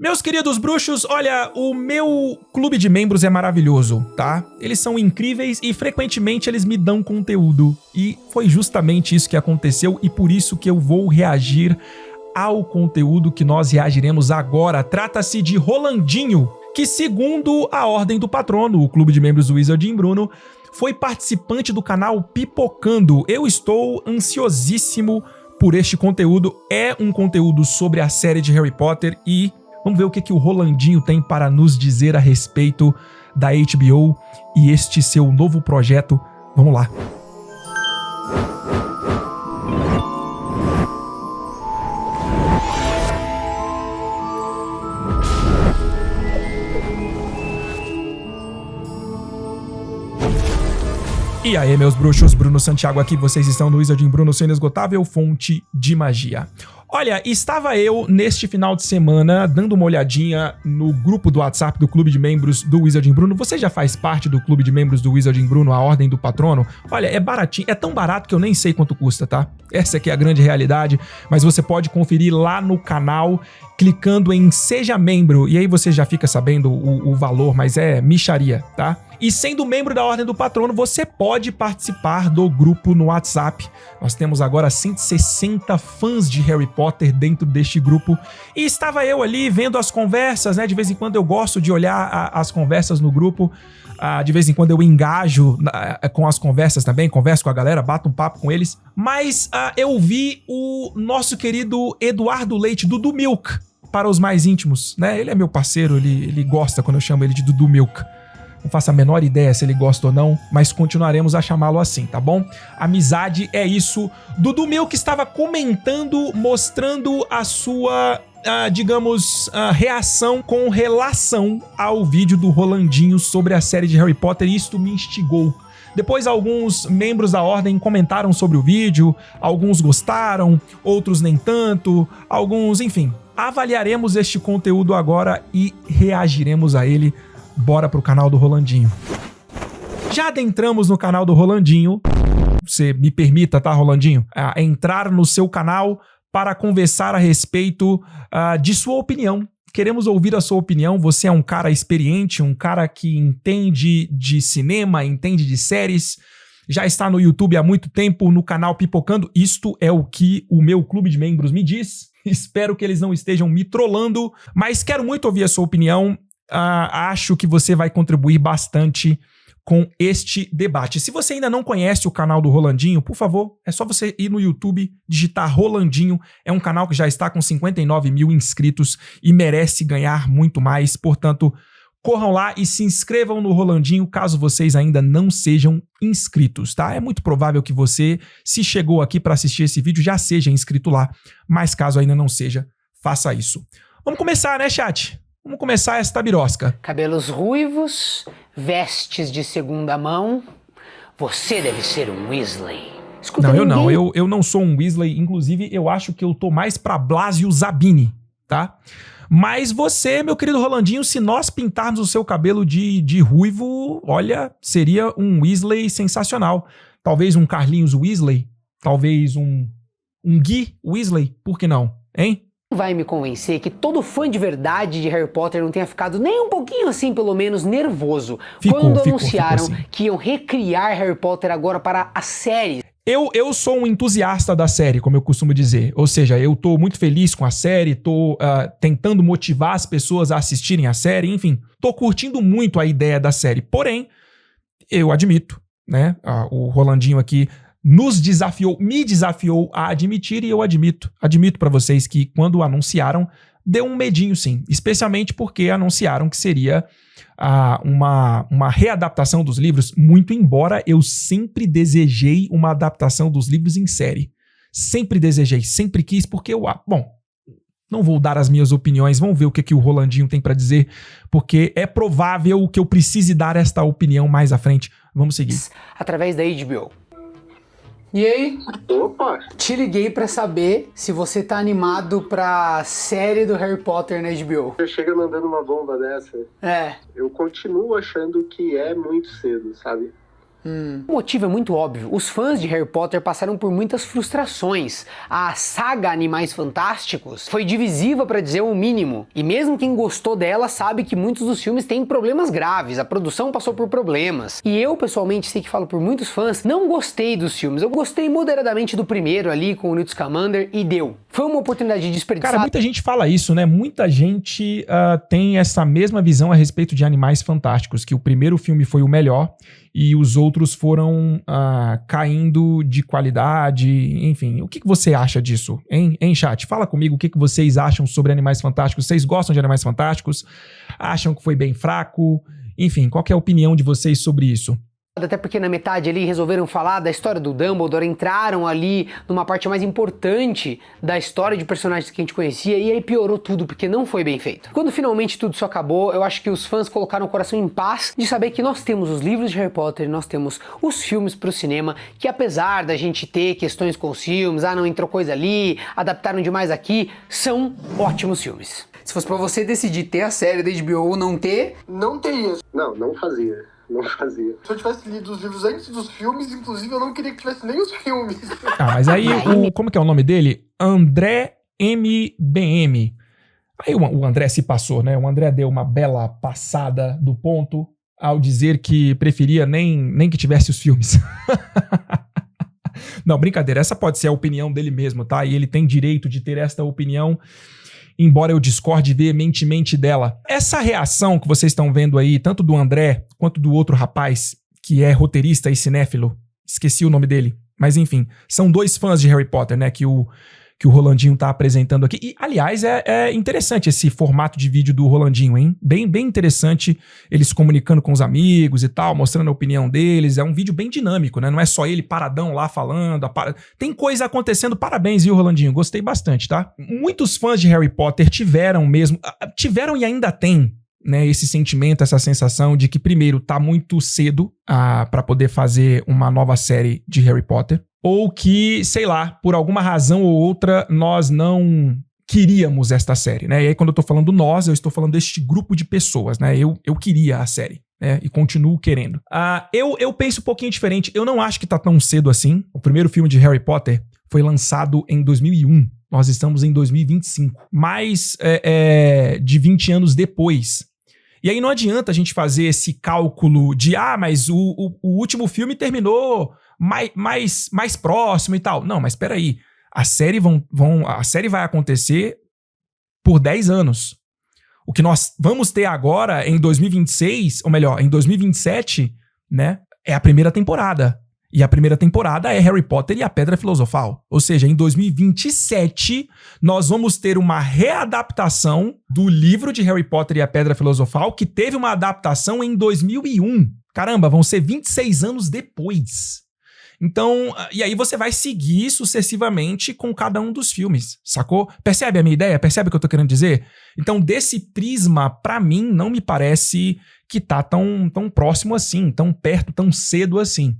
Meus queridos bruxos, olha, o meu clube de membros é maravilhoso, tá? Eles são incríveis e frequentemente eles me dão conteúdo. E foi justamente isso que aconteceu e por isso que eu vou reagir ao conteúdo que nós reagiremos agora. Trata-se de Rolandinho, que segundo a Ordem do Patrono, o clube de membros do Wizarding Bruno, foi participante do canal Pipocando. Eu estou ansiosíssimo por este conteúdo. É um conteúdo sobre a série de Harry Potter e vamos ver o que o Rolandinho tem para nos dizer a respeito da HBO e este seu novo projeto. Vamos lá. E aí, meus bruxos, Bruno Santiago aqui, vocês estão no Wizarding Bruno, seu inesgotável fonte de magia. Olha, estava eu neste final de semana dando uma olhadinha no grupo do WhatsApp do Clube de Membros do Wizarding Bruno. Você já faz parte do Clube de Membros do Wizarding Bruno, a Ordem do Patrono? Olha, é baratinho, é tão barato que eu nem sei quanto custa, tá? Essa aqui é a grande realidade, mas você pode conferir lá no canal, clicando em Seja Membro, e aí você já fica sabendo o valor, mas é mixaria, tá? E sendo membro da Ordem do Patrono, você pode participar do grupo no WhatsApp. Nós temos agora 160 fãs de Harry Potter dentro deste grupo. E estava eu ali vendo as conversas, né? De vez em quando eu gosto de olhar as conversas no grupo. De vez em quando eu engajo com as conversas também, converso com a galera, bato um papo com eles. Mas eu vi o nosso querido Eduardo Leite, Dudu Milk, para os mais íntimos, né? Ele é meu parceiro, ele gosta quando eu chamo ele de Dudu Milk. Não faço a menor ideia se ele gosta ou não, mas continuaremos a chamá-lo assim, tá bom? Amizade é isso. Dudu Milk estava comentando, mostrando a sua, digamos, reação com relação ao vídeo do Rolandinho sobre a série de Harry Potter e isto me instigou. Depois alguns membros da Ordem comentaram sobre o vídeo, alguns gostaram, outros nem tanto, alguns, enfim. Avaliaremos este conteúdo agora e reagiremos a ele. Bora pro canal do Rolandinho. Já adentramos no canal do Rolandinho. Você me permita, tá, Rolandinho? Entrar no seu canal para conversar a respeito de sua opinião. Queremos ouvir a sua opinião. Você é um cara experiente, um cara que entende de cinema, entende de séries. Já está no YouTube há muito tempo, no canal Pipocando. Isto é o que o meu clube de membros me diz. Espero que eles não estejam me trollando, mas quero muito ouvir a sua opinião. Acho que você vai contribuir bastante com este debate. Se você ainda não conhece o canal do Rolandinho, por favor, é só você ir no YouTube, digitar Rolandinho. É um canal que já está com 59 mil inscritos e merece ganhar muito mais. Portanto, corram lá e se inscrevam no Rolandinho caso vocês ainda não sejam inscritos, tá? É muito provável que você, se chegou aqui para assistir esse vídeo, já seja inscrito lá. Mas caso ainda não seja, faça isso. Vamos começar, né, chat? Vamos começar esta birosca. Cabelos ruivos, vestes de segunda mão. Você deve ser um Weasley. Escuta, não, ninguém... eu não sou um Weasley. Inclusive, eu acho que eu tô mais pra Blasio Zabini, tá? Mas você, meu querido Rolandinho, se nós pintarmos o seu cabelo de ruivo, olha, seria um Weasley sensacional. Talvez um Carlinhos Weasley, talvez um Gui Weasley, por que não, hein? Vai me convencer que todo fã de verdade de Harry Potter não tenha ficado nem um pouquinho assim, pelo menos, nervoso quando anunciaram assim, que iam recriar Harry Potter agora para a série. Eu sou um entusiasta da série, como eu costumo dizer. Ou seja, eu tô muito feliz com a série, tô tentando motivar as pessoas a assistirem a série, enfim. Tô curtindo muito a ideia da série. Porém, eu admito, né, o Rolandinho aqui me desafiou a admitir e eu admito pra vocês que quando anunciaram, deu um medinho sim, especialmente porque anunciaram que seria uma readaptação dos livros, muito embora eu sempre desejei uma adaptação dos livros em série. Sempre desejei, sempre quis, porque não vou dar as minhas opiniões, vamos ver o que o Rolandinho tem pra dizer, porque é provável que eu precise dar esta opinião mais à frente. Vamos seguir. Através da HBO. E aí? Opa! Te liguei pra saber se você tá animado pra série do Harry Potter na HBO. Você chega mandando uma bomba dessa. É. Eu continuo achando que é muito cedo, sabe? O motivo é muito óbvio. Os fãs de Harry Potter passaram por muitas frustrações. A saga Animais Fantásticos foi divisiva, para dizer o mínimo. E mesmo quem gostou dela sabe que muitos dos filmes têm problemas graves. A produção passou por problemas. E eu, pessoalmente, sei que falo por muitos fãs, não gostei dos filmes. Eu gostei moderadamente do primeiro ali, com o Newt Scamander, e deu. Foi uma oportunidade desperdiçada. Cara, muita gente fala isso, né? Muita gente tem essa mesma visão a respeito de Animais Fantásticos, que o primeiro filme foi o melhor e os outros foram caindo de qualidade, enfim. O que você acha disso, hein, chat? Fala comigo o que vocês acham sobre Animais Fantásticos. Vocês gostam de Animais Fantásticos? Acham que foi bem fraco? Enfim, qual que é a opinião de vocês sobre isso? Até porque na metade ali resolveram falar da história do Dumbledore, entraram ali numa parte mais importante da história de personagens que a gente conhecia e aí piorou tudo porque não foi bem feito. Quando finalmente tudo isso acabou, eu acho que os fãs colocaram o coração em paz de saber que nós temos os livros de Harry Potter, nós temos os filmes pro cinema, que apesar da gente ter questões com os filmes, não entrou coisa ali, adaptaram demais aqui, são ótimos filmes. Se fosse pra você decidir ter a série da HBO ou não ter, não teria. Não fazia. Não fazia. Se eu tivesse lido os livros antes dos filmes, inclusive, eu não queria que tivesse nem os filmes. Mas aí, como que é o nome dele? André MBM. Aí o André se passou, né? O André deu uma bela passada do ponto ao dizer que preferia nem que tivesse os filmes. Não, brincadeira. Essa pode ser a opinião dele mesmo, tá? E ele tem direito de ter esta opinião, embora eu discorde veementemente dela. Essa reação que vocês estão vendo aí, tanto do André quanto do outro rapaz, que é roteirista e cinéfilo, esqueci o nome dele, mas enfim, são dois fãs de Harry Potter, né, que o Rolandinho tá apresentando aqui. E, aliás, é interessante esse formato de vídeo do Rolandinho, hein? Bem interessante, eles comunicando com os amigos e tal, mostrando a opinião deles. É um vídeo bem dinâmico, né? Não é só ele paradão lá falando. Tem coisa acontecendo. Parabéns, viu, Rolandinho? Gostei bastante, tá? Muitos fãs de Harry Potter tiveram e ainda têm, né, esse sentimento, essa sensação de que, primeiro, tá muito cedo pra poder fazer uma nova série de Harry Potter. Ou que, sei lá, por alguma razão ou outra, nós não queríamos esta série, né? E aí, quando eu tô falando nós, eu estou falando deste grupo de pessoas, né? Eu queria a série, né? E continuo querendo. Eu penso um pouquinho diferente. Eu não acho que tá tão cedo assim. O primeiro filme de Harry Potter foi lançado em 2001. Nós estamos em 2025. Mais de 20 anos depois. E aí não adianta a gente fazer esse cálculo de, mas o último filme terminou mais próximo e tal. Não, mas espera aí. A série vai acontecer por 10 anos. O que nós vamos ter agora em 2026, ou melhor, em 2027, né, é a primeira temporada. E a primeira temporada é Harry Potter e a Pedra Filosofal. Ou seja, em 2027, nós vamos ter uma readaptação do livro de Harry Potter e a Pedra Filosofal, que teve uma adaptação em 2001. Caramba, vão ser 26 anos depois. Então, e aí você vai seguir sucessivamente com cada um dos filmes, sacou? Percebe a minha ideia? Percebe o que eu tô querendo dizer? Então, desse prisma, pra mim, não me parece que tá tão próximo assim, tão perto, tão cedo assim.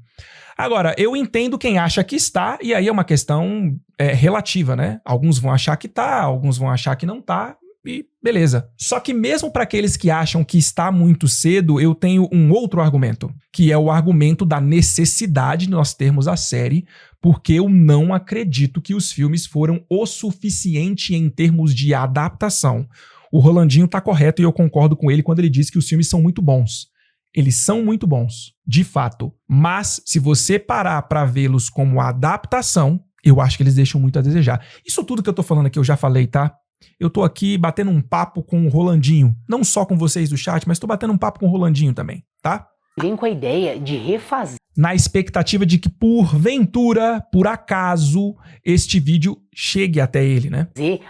Agora, eu entendo quem acha que está, e aí é uma questão relativa, né? Alguns vão achar que tá, alguns vão achar que não tá, e beleza. Só que mesmo para aqueles que acham que está muito cedo, eu tenho um outro argumento, que é o argumento da necessidade de nós termos a série, porque eu não acredito que os filmes foram o suficiente em termos de adaptação. O Rolandinho tá correto e eu concordo com ele quando ele diz que os filmes são muito bons. Eles são muito bons, de fato. Mas, se você parar pra vê-los como adaptação, eu acho que eles deixam muito a desejar. Isso tudo que eu tô falando aqui eu já falei, tá? Eu tô aqui batendo um papo com o Rolandinho. Não só com vocês do chat, mas tô batendo um papo com o Rolandinho também, tá? Vem com a ideia de refazer. Na expectativa de que, porventura, por acaso, este vídeo chegue até ele, né?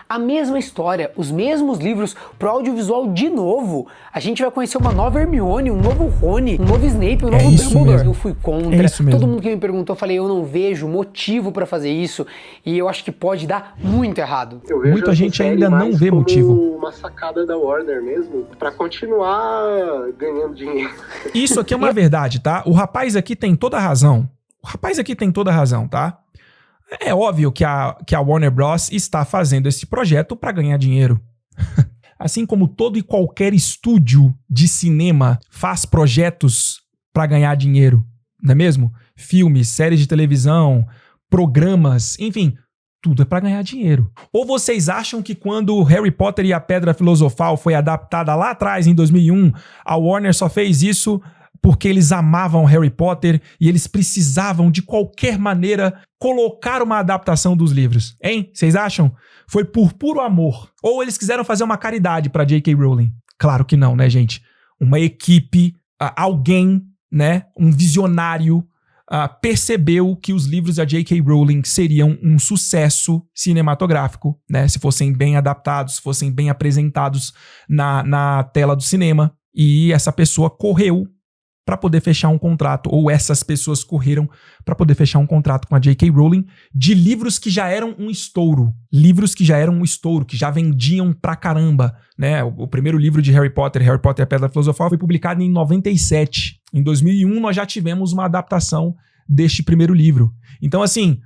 A mesma história, os mesmos livros pro audiovisual de novo. A gente vai conhecer uma nova Hermione, um novo Rony, um novo Snape, um novo Dumbledore. Mesmo. Eu fui contra. Todo mundo que me perguntou, eu falei, eu não vejo motivo pra fazer isso. E eu acho que pode dar muito errado. Muita gente ainda não vê motivo. Uma sacada da Warner mesmo, pra continuar ganhando dinheiro. Isso aqui é uma verdade, tá? O rapaz aqui tem toda a razão. Tá? É óbvio que a Warner Bros. Está fazendo esse projeto para ganhar dinheiro. Assim como todo e qualquer estúdio de cinema faz projetos para ganhar dinheiro. não é mesmo? Filmes, séries de televisão, programas, enfim, tudo é pra ganhar dinheiro. Ou vocês acham que quando Harry Potter e a Pedra Filosofal foi adaptada lá atrás, em 2001, a Warner só fez isso porque eles amavam Harry Potter e eles precisavam, de qualquer maneira, colocar uma adaptação dos livros? Hein? Vocês acham? Foi por puro amor. Ou eles quiseram fazer uma caridade pra J.K. Rowling? Claro que não, né, gente? Uma equipe, alguém, né, um visionário, percebeu que os livros da J.K. Rowling seriam um sucesso cinematográfico, né? Se fossem bem adaptados, se fossem bem apresentados na tela do cinema. E essa pessoa correu para poder fechar um contrato, ou essas pessoas correram para poder fechar um contrato com a J.K. Rowling de livros que já eram um estouro. Livros que já eram um estouro, que já vendiam pra caramba, né? O primeiro livro de Harry Potter e a Pedra Filosofal, foi publicado em 97. Em 2001, nós já tivemos uma adaptação deste primeiro livro. Então, assim,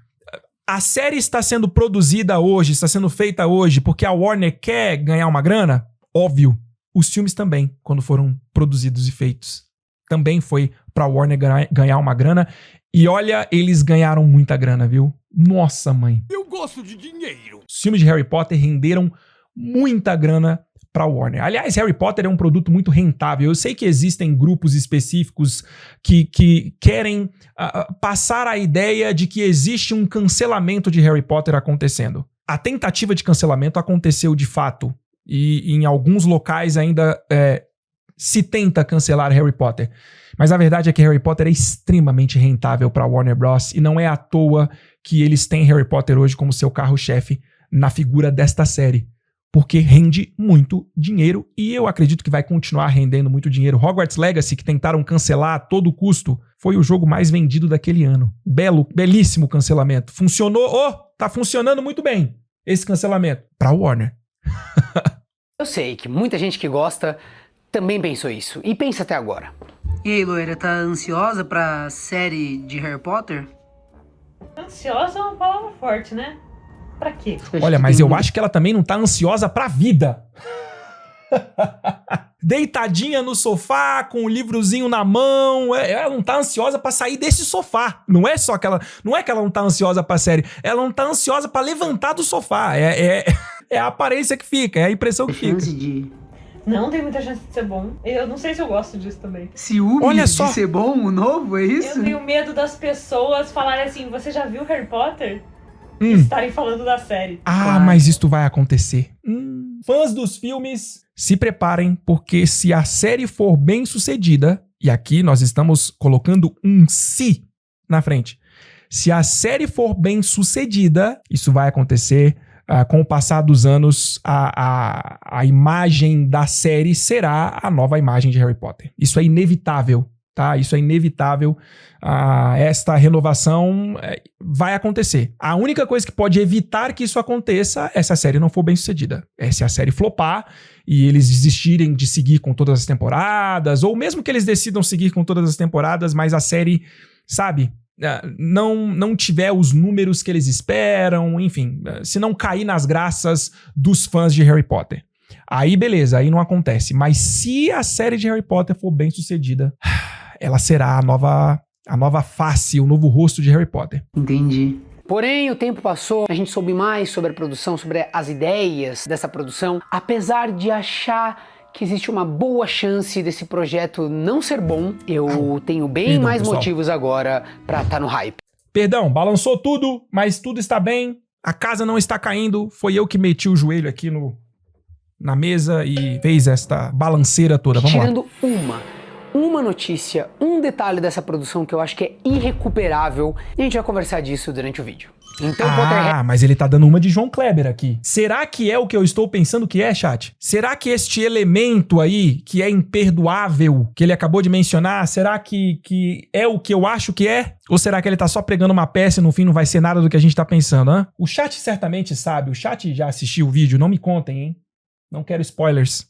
a série está sendo produzida hoje, está sendo feita hoje porque a Warner quer ganhar uma grana? Óbvio. Os filmes também, quando foram produzidos e feitos, também foi pra Warner ganhar uma grana. E olha, eles ganharam muita grana, viu? Nossa, mãe. Eu gosto de dinheiro. Os filmes de Harry Potter renderam muita grana pra Warner. Aliás, Harry Potter é um produto muito rentável. Eu sei que existem grupos específicos que querem passar a ideia de que existe um cancelamento de Harry Potter acontecendo. A tentativa de cancelamento aconteceu de fato. E em alguns locais ainda se tenta cancelar Harry Potter. Mas a verdade é que Harry Potter é extremamente rentável para Warner Bros. E não é à toa que eles têm Harry Potter hoje como seu carro-chefe na figura desta série. Porque rende muito dinheiro e eu acredito que vai continuar rendendo muito dinheiro. Hogwarts Legacy, que tentaram cancelar a todo custo, foi o jogo mais vendido daquele ano. Belíssimo cancelamento. Funcionou, tá funcionando muito bem esse cancelamento para Warner. Eu sei que muita gente que gosta também pensou isso, e pensa até agora. E aí, loira, tá ansiosa pra série de Harry Potter? Ansiosa é uma palavra forte, né? Pra quê? Olha, mas eu acho que ela também não tá ansiosa pra vida. Deitadinha no sofá, com o livrozinho na mão, ela não tá ansiosa pra sair desse sofá. Não é só que ela, não é que ela não tá ansiosa pra série, ela não tá ansiosa pra levantar do sofá. É a aparência que fica, é a impressão que fica. Não tem muita chance de ser bom. Eu não sei se eu gosto disso também. Ciúmes Olha só. de ser bom, o novo, é isso? Eu tenho medo das pessoas falarem assim, você já viu Harry Potter? E estarem falando da série. Claro. Mas isto vai acontecer. Fãs dos filmes, se preparem, porque se a série for bem sucedida, e aqui nós estamos colocando um se na frente. Se a série for bem sucedida, isso vai acontecer. Com o passar dos anos, a imagem da série será a nova imagem de Harry Potter. Isso é inevitável, tá? Isso é inevitável. Esta renovação vai acontecer. A única coisa que pode evitar que isso aconteça é se a série não for bem sucedida. É se a série flopar e eles desistirem de seguir com todas as temporadas, ou mesmo que eles decidam seguir com todas as temporadas, mas a série, sabe, não tiver os números que eles esperam, enfim, se não cair nas graças dos fãs de Harry Potter. Aí beleza, aí não acontece. Mas se a série de Harry Potter for bem sucedida, ela será a nova face, o novo rosto de Harry Potter. Entendi. Porém, o tempo passou, a gente soube mais sobre a produção, sobre as ideias dessa produção, apesar de achar que existe uma boa chance desse projeto não ser bom, eu tenho bem mais motivos agora pra estar no hype. Perdão, balançou tudo, mas tudo está bem, a casa não está caindo, foi eu que meti o joelho aqui na mesa e fez esta balanceira toda. Vamos lá. Tirando uma notícia, um detalhe dessa produção que eu acho que é irrecuperável, e a gente vai conversar disso durante o vídeo. Então, mas ele tá dando uma de João Kleber aqui. Será que é o que eu estou pensando que é, chat? Será que este elemento aí, que é imperdoável, que ele acabou de mencionar, será que é o que eu acho que é? Ou será que ele tá só pregando uma peça e no fim não vai ser nada do que a gente tá pensando, hein? O chat certamente sabe, o chat já assistiu o vídeo, não me contem, hein? Não quero spoilers.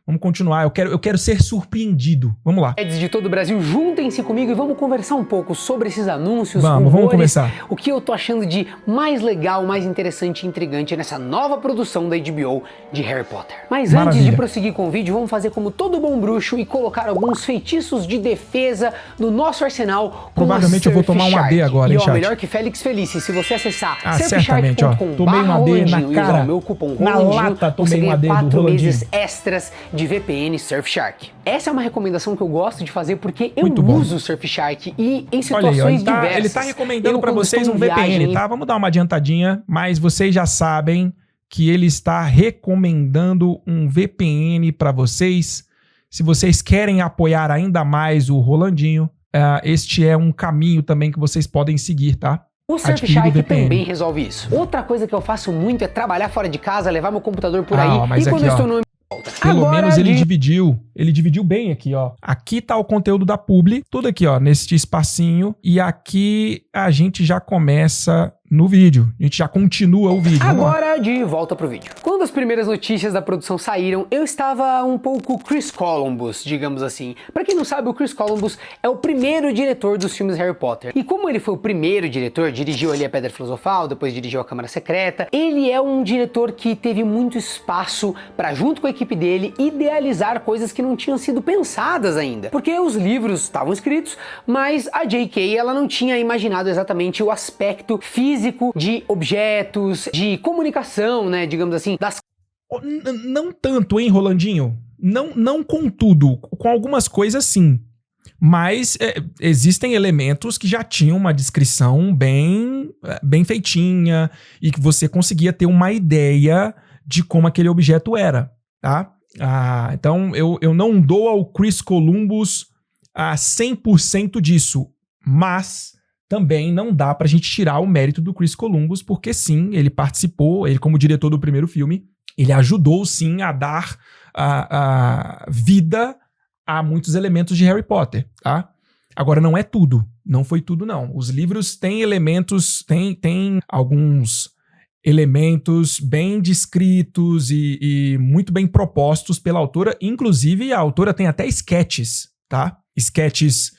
Vamos continuar. Eu quero ser surpreendido. Vamos lá. Nerds de todo o Brasil, juntem-se comigo e vamos conversar um pouco sobre esses anúncios, Vamos começar. O que eu tô achando de mais legal, mais interessante e intrigante nessa nova produção da HBO de Harry Potter. Mas antes de prosseguir com o vídeo, vamos fazer como todo bom bruxo e colocar alguns feitiços de defesa no nosso arsenal. Provavelmente eu vou tomar um AD agora, hein, chat? Melhor que Félix Felice, se você acessar certamente, ó. Tomei um AD na cara, meu cupom na Rolandinho, lata, tomei um AD do 4 Rolandinho. meses extras de VPN Surfshark. Essa é uma recomendação que eu gosto de fazer porque eu Muito bom. uso o Surfshark e em Olha aí, ó, situações diversas. ele tá recomendando Eu, pra quando vocês estou um em VPN, viagem, tá? Vamos dar uma adiantadinha, mas vocês já sabem que ele está recomendando um VPN pra vocês. Se vocês querem apoiar ainda mais o Rolandinho, este é um caminho também que vocês podem seguir, tá? O Surfshark também resolve isso. Outra coisa que eu faço muito é trabalhar fora de casa, levar meu computador por aí mas e quando aqui, eu estou ó, no pelo menos ele dividiu bem aqui, ó. Aqui tá o conteúdo da publi, tudo aqui, ó, neste espacinho. E aqui a gente já começa no vídeo. A gente já continua o vídeo. Agora de volta pro vídeo. Quando as primeiras notícias da produção saíram, eu estava um pouco Chris Columbus, digamos assim. Pra quem não sabe, o Chris Columbus é o primeiro diretor dos filmes Harry Potter. E como ele foi o primeiro diretor, dirigiu ali a Pedra Filosofal, depois dirigiu a Câmara Secreta, ele é um diretor que teve muito espaço pra, junto com a equipe dele, idealizar coisas que não tinham sido pensadas ainda. Porque os livros estavam escritos, mas a J.K. ela não tinha imaginado exatamente o aspecto físico de objetos, de comunicação, né, digamos assim, das... Não tanto, hein, Rolandinho? Não com tudo. Com algumas coisas, sim. Mas existem elementos que já tinham uma descrição bem feitinha e que você conseguia ter uma ideia de como aquele objeto era, tá? Então, eu não dou ao Chris Columbus 100% disso, mas também não dá pra gente tirar o mérito do Chris Columbus, porque sim, ele participou, ele como diretor do primeiro filme, ele ajudou sim a dar vida a muitos elementos de Harry Potter, tá? Agora, não é tudo, não foi tudo não. Os livros têm elementos, tem alguns elementos bem descritos e muito bem propostos pela autora, inclusive a autora tem até sketches, tá? Sketches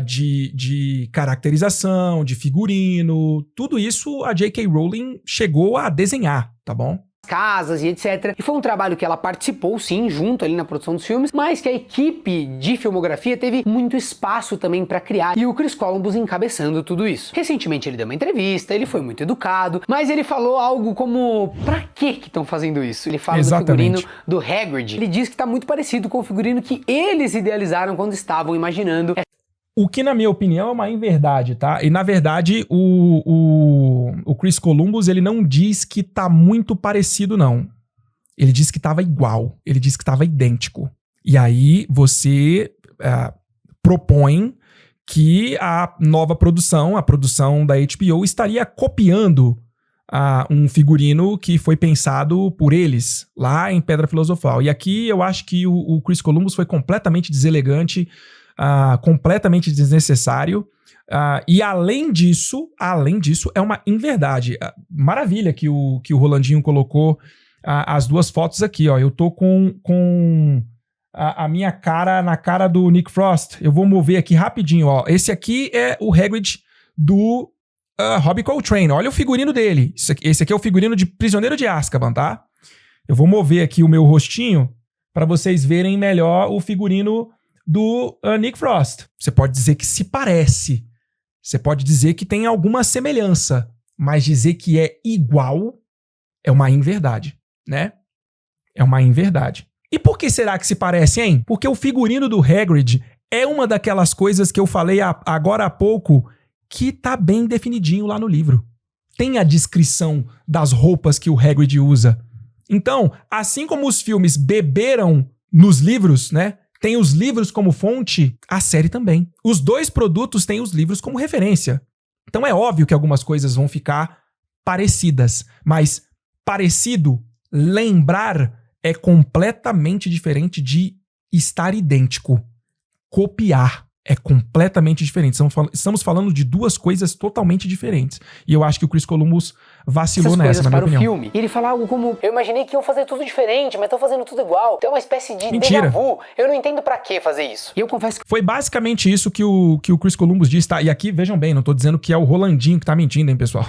de caracterização, de figurino, tudo isso a J.K. Rowling chegou a desenhar, tá bom? Casas e etc. E foi um trabalho que ela participou, sim, junto ali na produção dos filmes, mas que a equipe de filmografia teve muito espaço também pra criar, e o Chris Columbus encabeçando tudo isso. Recentemente ele deu uma entrevista, ele foi muito educado, mas ele falou algo como: pra que estão fazendo isso? Ele fala do figurino do Hagrid. Ele diz que tá muito parecido com o figurino que eles idealizaram quando estavam imaginando. O que, na minha opinião, é uma inverdade, tá? E, na verdade, o Chris Columbus, ele não diz que tá muito parecido, não. Ele diz que tava igual. Ele diz que tava idêntico. E aí, você propõe que a nova produção, a produção da HBO, estaria copiando um figurino que foi pensado por eles, lá em Pedra Filosofal. E aqui, eu acho que o Chris Columbus foi completamente deselegante, completamente desnecessário, e além disso, é uma inverdade. Maravilha que o Rolandinho colocou as duas fotos aqui, ó. Eu tô com a minha cara na cara do Nick Frost. Eu vou mover aqui rapidinho, ó. Esse aqui é o Hagrid do Robbie Coltrane. Olha o figurino dele. Esse aqui é o figurino de Prisioneiro de Azkaban, tá? Eu vou mover aqui o meu rostinho para vocês verem melhor o figurino do Nick Frost. Você pode dizer que se parece, você pode dizer que tem alguma semelhança, mas dizer que é igual é uma inverdade, né? É uma inverdade. E por que será que se parece, hein? Porque o figurino do Hagrid é uma daquelas coisas que eu falei agora há pouco que tá bem definidinho lá no livro. Tem a descrição das roupas que o Hagrid usa. Então, assim como os filmes beberam nos livros, né? Tem os livros como fonte, a série também. Os dois produtos têm os livros como referência. Então é óbvio que algumas coisas vão ficar parecidas, mas parecido, lembrar, é completamente diferente de estar idêntico. Copiar é completamente diferente. Estamos falando de duas coisas totalmente diferentes. E eu acho que o Chris Columbus vacilou essas nessa, coisas na minha para o opinião. filme. E ele fala algo como, eu imaginei que iam fazer tudo diferente, mas estão fazendo tudo igual. Então é uma espécie de Mentira. déjà vu. Eu não entendo pra que fazer isso. E eu confesso que Foi basicamente isso que o Chris Columbus disse, tá? E aqui, vejam bem, não tô dizendo que é o Rolandinho que tá mentindo, hein, pessoal?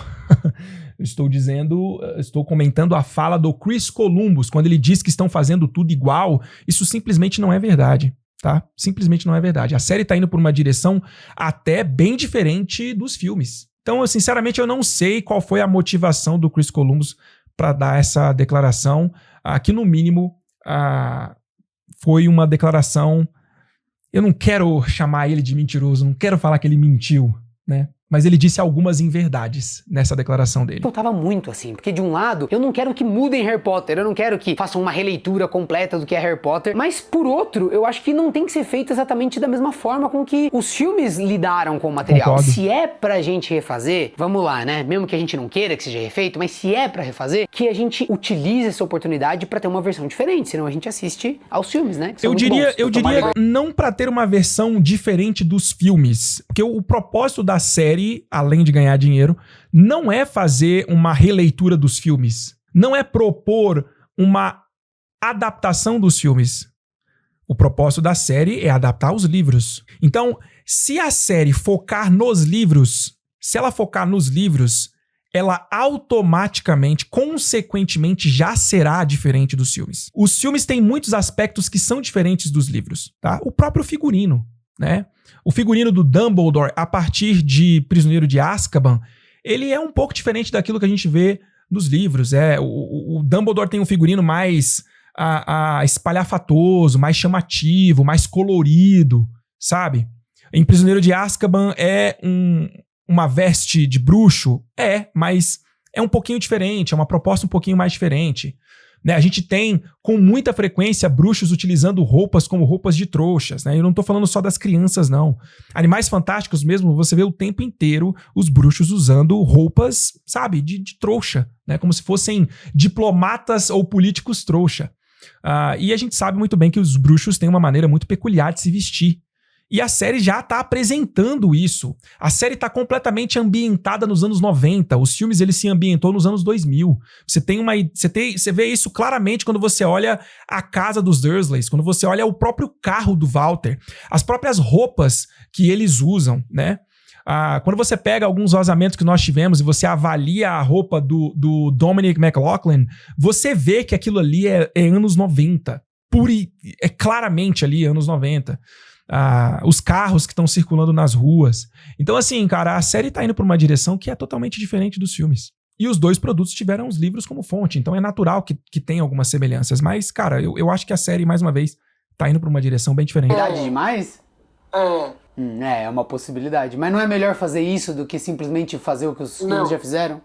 Estou comentando a fala do Chris Columbus, quando ele diz que estão fazendo tudo igual, isso simplesmente não é verdade, tá? Simplesmente não é verdade. A série tá indo por uma direção até bem diferente dos filmes. Então, sinceramente, eu não sei qual foi a motivação do Chris Columbus para dar essa declaração, que no mínimo foi uma declaração. Eu não quero chamar ele de mentiroso, não quero falar que ele mentiu, né? Mas ele disse algumas inverdades nessa declaração dele. eu tava muito assim, porque de um lado, eu não quero que mudem Harry Potter, eu não quero que façam uma releitura completa do que é Harry Potter, mas por outro, eu acho que não tem que ser feito exatamente da mesma forma com que os filmes lidaram com o material. Concordo. Se é pra gente refazer, vamos lá, né? Mesmo que a gente não queira que seja refeito, mas se é pra refazer, que a gente utilize essa oportunidade pra ter uma versão diferente, senão a gente assiste aos filmes, né? Que são Eu muito diria, bons. eu Então, diria não pra ter uma versão diferente dos filmes, porque o propósito da série, além de ganhar dinheiro, não é fazer uma releitura dos filmes, não é propor uma adaptação dos filmes. O propósito da série é adaptar os livros. Então, se a série focar nos livros, se ela focar nos livros, ela automaticamente, consequentemente, já será diferente dos filmes. Os filmes têm muitos aspectos que são diferentes dos livros, tá? O próprio figurino, né? O figurino do Dumbledore, a partir de Prisioneiro de Azkaban, ele é um pouco diferente daquilo que a gente vê nos livros. O Dumbledore tem um figurino mais espalhafatoso, mais chamativo, mais colorido, sabe? Em Prisioneiro de Azkaban é uma veste de bruxo? Mas é um pouquinho diferente, é uma proposta um pouquinho mais diferente. Né? A gente tem, com muita frequência, bruxos utilizando roupas como roupas de trouxas. Né? Eu não tô falando só das crianças, não. Animais Fantásticos mesmo, você vê o tempo inteiro os bruxos usando roupas, sabe, de trouxa. Né? Como se fossem diplomatas ou políticos trouxa. E a gente sabe muito bem que os bruxos têm uma maneira muito peculiar de se vestir. E a série já tá apresentando isso. A série tá completamente ambientada nos anos 90. Os filmes, ele se ambientou nos anos 2000. Você vê isso claramente quando você olha a casa dos Dursleys, quando você olha o próprio carro do Walter, as próprias roupas que eles usam, né? Quando você pega alguns vazamentos que nós tivemos e você avalia a roupa do Dominic McLaughlin, você vê que aquilo ali é anos 90. É claramente ali anos 90. Os carros que estão circulando nas ruas. Então, assim, cara, a série tá indo por uma direção que é totalmente diferente dos filmes. E os dois produtos tiveram os livros como fonte, então é natural que tenha algumas semelhanças. Mas, cara, eu acho que a série, mais uma vez, tá indo por uma direção bem diferente. Verdade demais? É uma possibilidade. Mas não é melhor fazer isso do que simplesmente fazer o que os filmes já fizeram?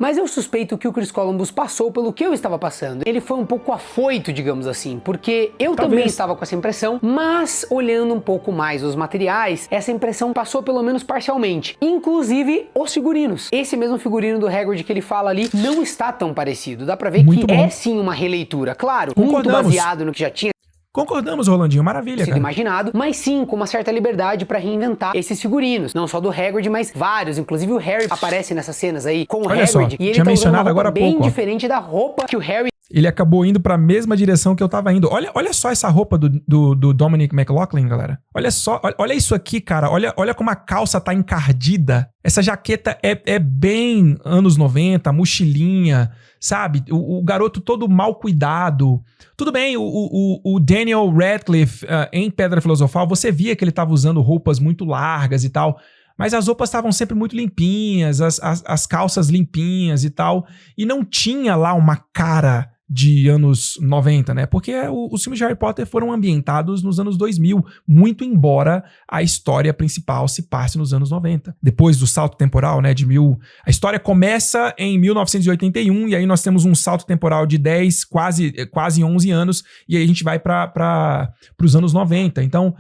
Mas eu suspeito que o Chris Columbus passou pelo que eu estava passando. Ele foi um pouco afoito, digamos assim, porque eu também estava com essa impressão, mas olhando um pouco mais os materiais, essa impressão passou pelo menos parcialmente. Inclusive os figurinos. Esse mesmo figurino do Hagrid que ele fala ali não está tão parecido. Dá pra ver muito que é sim uma releitura, claro, muito baseado no que já tinha Concordamos, Rolandinho, maravilha, sido imaginado, mas sim com uma certa liberdade pra reinventar esses figurinos, não só do Hagrid, mas vários, inclusive o Harry aparece nessas cenas aí com o Hagrid, e ele tá usando uma roupa bem diferente da roupa que o Harry... Ele acabou indo pra mesma direção que eu tava indo. Olha só essa roupa do Dominic McLaughlin, galera. Olha só, olha isso aqui, cara. Olha como a calça tá encardida. Essa jaqueta é bem anos 90, mochilinha, sabe? O garoto todo mal cuidado. Tudo bem, o Daniel Radcliffe em Pedra Filosofal, você via que ele tava usando roupas muito largas e tal. Mas as roupas estavam sempre muito limpinhas, as calças limpinhas e tal. E não tinha lá uma cara de anos 90, né? Porque os filmes de Harry Potter foram ambientados nos anos 2000, muito embora a história principal se passe nos anos 90. Depois do salto temporal, né, a história começa em 1981 e aí nós temos um salto temporal de 10, quase 11 anos e aí a gente vai para os anos 90. Então,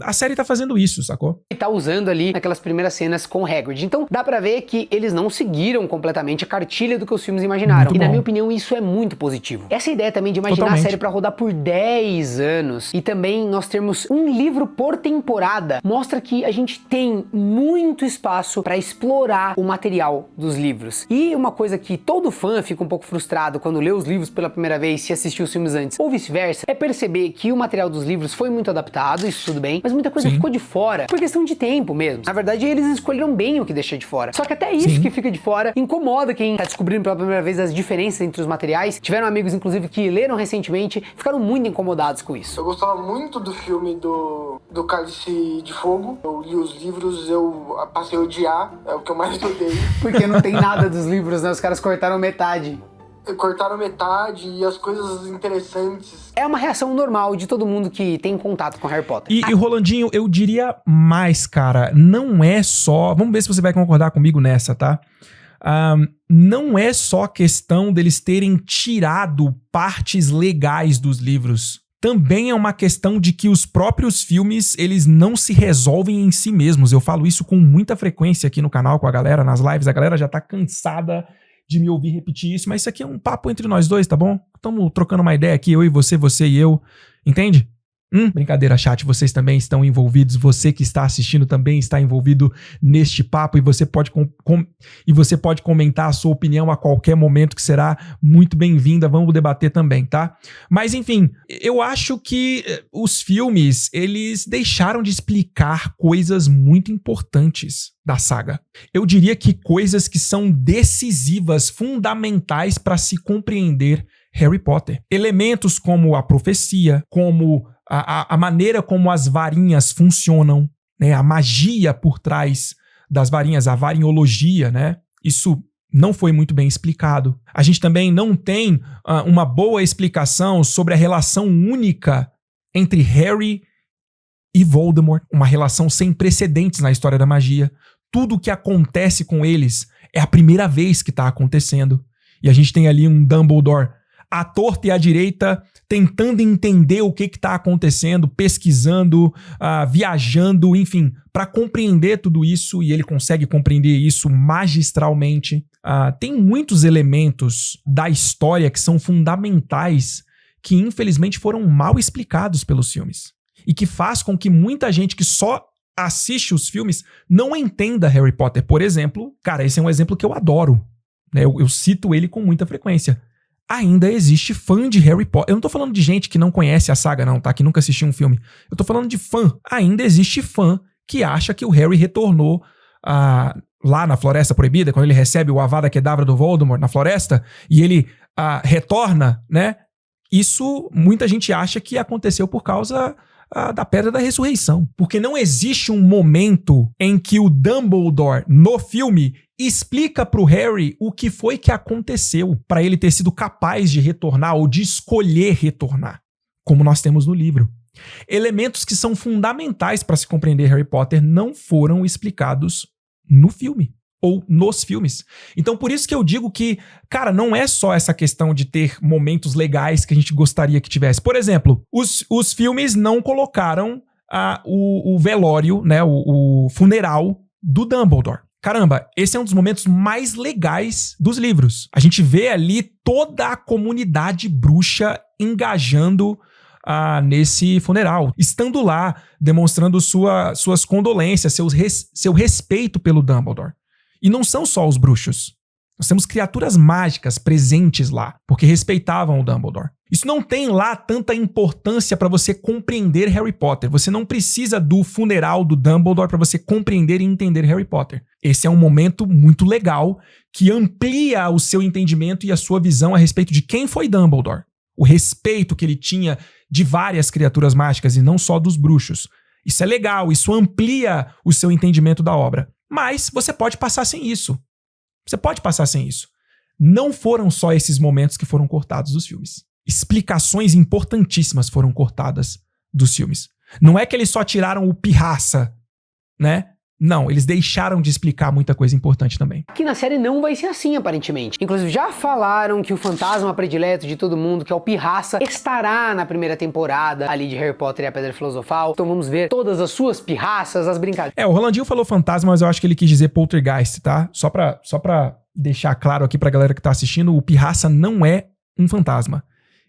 a série tá fazendo isso, sacou? Tá usando ali naquelas primeiras cenas com o Hagrid. Então, dá pra ver que eles não seguiram completamente a cartilha do que os filmes imaginaram. E na minha opinião, isso é muito positivo. positivo. Essa ideia também de imaginar a série pra rodar por 10 anos e também nós termos um livro por temporada mostra que a gente tem muito espaço pra explorar o material dos livros. E uma coisa que todo fã fica um pouco frustrado quando lê os livros pela primeira vez, se assistiu os filmes antes, ou vice-versa, é perceber que o material dos livros foi muito adaptado, isso tudo bem, mas muita coisa ficou de fora por questão de tempo mesmo. Na verdade, eles escolheram bem o que deixar de fora. Só que até isso que fica de fora incomoda quem tá descobrindo pela primeira vez as diferenças entre os materiais. Tiveram amigos, inclusive, que leram recentemente, ficaram muito incomodados com isso. Eu gostava muito do filme do Cálice de Fogo. Eu li os livros, eu passei a odiar, é o que eu mais odeio. Porque não tem nada dos livros, né? Os caras cortaram metade. Cortaram metade e as coisas interessantes. É uma reação normal de todo mundo que tem contato com Harry Potter. E Rolandinho, eu diria mais, cara, não é só... Vamos ver se você vai concordar comigo nessa, tá? Não é só questão deles terem tirado partes legais dos livros. Também é uma questão de que os próprios filmes, eles não se resolvem em si mesmos. Eu falo isso com muita frequência aqui no canal com a galera, nas lives. A galera já tá cansada de me ouvir repetir isso, mas isso aqui é um papo entre nós dois, tá bom? Estamos trocando uma ideia aqui, eu e você e eu, entende? Brincadeira, chat, vocês também estão envolvidos, você que está assistindo também está envolvido neste papo e você pode, comentar a sua opinião a qualquer momento que será muito bem-vinda, vamos debater também, tá? Mas enfim, eu acho que os filmes, eles deixaram de explicar coisas muito importantes da saga. Eu diria que coisas que são decisivas, fundamentais para se compreender Harry Potter. Elementos como a profecia, como a maneira como as varinhas funcionam, né? A magia por trás das varinhas, a variologia, né? Isso não foi muito bem explicado. A gente também não tem uma boa explicação sobre a relação única entre Harry e Voldemort, uma relação sem precedentes na história da magia. Tudo o que acontece com eles é a primeira vez que está acontecendo. E a gente tem ali um Dumbledore à torta e à direita, tentando entender o que está acontecendo, pesquisando, viajando, enfim, para compreender tudo isso, e ele consegue compreender isso magistralmente. Tem muitos elementos da história que são fundamentais, que infelizmente foram mal explicados pelos filmes, e que faz com que muita gente que só assiste os filmes não entenda Harry Potter. Por exemplo, cara, esse é um exemplo que eu adoro, né? Eu cito ele com muita frequência. Ainda existe fã de Harry Potter. Eu não tô falando de gente que não conhece a saga não, tá? Que nunca assistiu um filme. Eu tô falando de fã. Ainda existe fã que acha que o Harry retornou lá na Floresta Proibida, quando ele recebe o Avada Kedavra do Voldemort na floresta, e ele retorna, né? Isso, muita gente acha que aconteceu por causa da Pedra da Ressurreição. Porque não existe um momento em que o Dumbledore, no filme, explica pro Harry o que foi que aconteceu para ele ter sido capaz de retornar ou de escolher retornar, como nós temos no livro. Elementos que são fundamentais para se compreender Harry Potter não foram explicados no filme ou nos filmes. Então por isso que eu digo que, cara, não é só essa questão de ter momentos legais que a gente gostaria que tivesse. Por exemplo, os filmes não colocaram o velório, né, o funeral do Dumbledore. Caramba, esse é um dos momentos mais legais dos livros. A gente vê ali toda a comunidade bruxa engajando nesse funeral, estando lá, demonstrando suas condolências, seu respeito pelo Dumbledore. E não são só os bruxos. Nós temos criaturas mágicas presentes lá, porque respeitavam o Dumbledore. Isso não tem lá tanta importância para você compreender Harry Potter. Você não precisa do funeral do Dumbledore para você compreender e entender Harry Potter. Esse é um momento muito legal que amplia o seu entendimento e a sua visão a respeito de quem foi Dumbledore. O respeito que ele tinha de várias criaturas mágicas e não só dos bruxos. Isso é legal, isso amplia o seu entendimento da obra. Mas você pode passar sem isso. Você pode passar sem isso. Não foram só esses momentos que foram cortados dos filmes. Explicações importantíssimas foram cortadas dos filmes. Não é que eles só tiraram o pirraça, né? Não, eles deixaram de explicar muita coisa importante também. Aqui na série não vai ser assim, aparentemente. Inclusive, já falaram que o fantasma predileto de todo mundo, que é o Pirraça, estará na primeira temporada ali de Harry Potter e a Pedra Filosofal. Então vamos ver todas as suas pirraças, as brincadeiras. O Rolandinho falou fantasma, mas eu acho que ele quis dizer poltergeist, tá? Só pra deixar claro aqui pra galera que tá assistindo, o Pirraça não é um fantasma.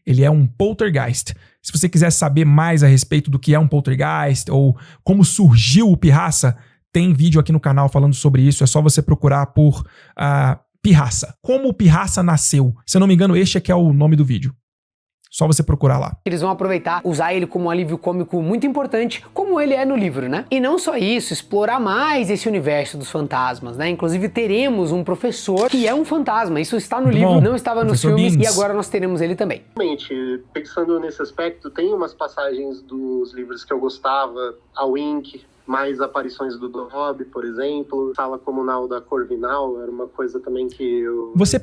Ele é um poltergeist. Se você quiser saber mais a respeito do que é um poltergeist ou como surgiu o Pirraça, tem vídeo aqui no canal falando sobre isso. É só você procurar por Pirraça. Como o Pirraça nasceu. Se eu não me engano, este aqui é o nome do vídeo. Só você procurar lá. Eles vão aproveitar, usar ele como um alívio cômico muito importante, como ele é no livro, né? E não só isso, explorar mais esse universo dos fantasmas, né? Inclusive teremos um professor que é um fantasma. Isso está no livro, não estava nos filmes, e agora nós teremos ele também. Realmente, pensando nesse aspecto, tem umas passagens dos livros que eu gostava, a Wink, mais aparições do Dobby, por exemplo, sala comunal da Corvinal, era uma coisa também que eu... Você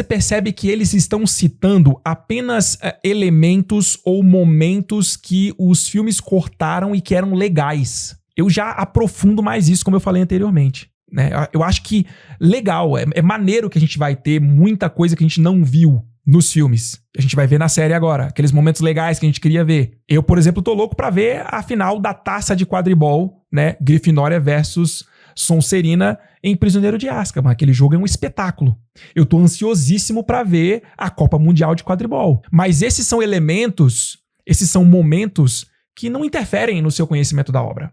percebe que eles estão citando apenas elementos ou momentos que os filmes cortaram e que eram legais. Eu já aprofundo mais isso, como eu falei anteriormente, né? Eu acho que legal, é maneiro que a gente vai ter muita coisa que a gente não viu nos filmes. A gente vai ver na série agora. Aqueles momentos legais que a gente queria ver. Eu, por exemplo, tô louco pra ver a final da taça de quadribol, né? Grifinória versus Sonserina em Prisioneiro de Azkaban. Aquele jogo é um espetáculo. Eu tô ansiosíssimo pra ver a Copa Mundial de Quadribol. Mas esses são elementos, esses são momentos que não interferem no seu conhecimento da obra.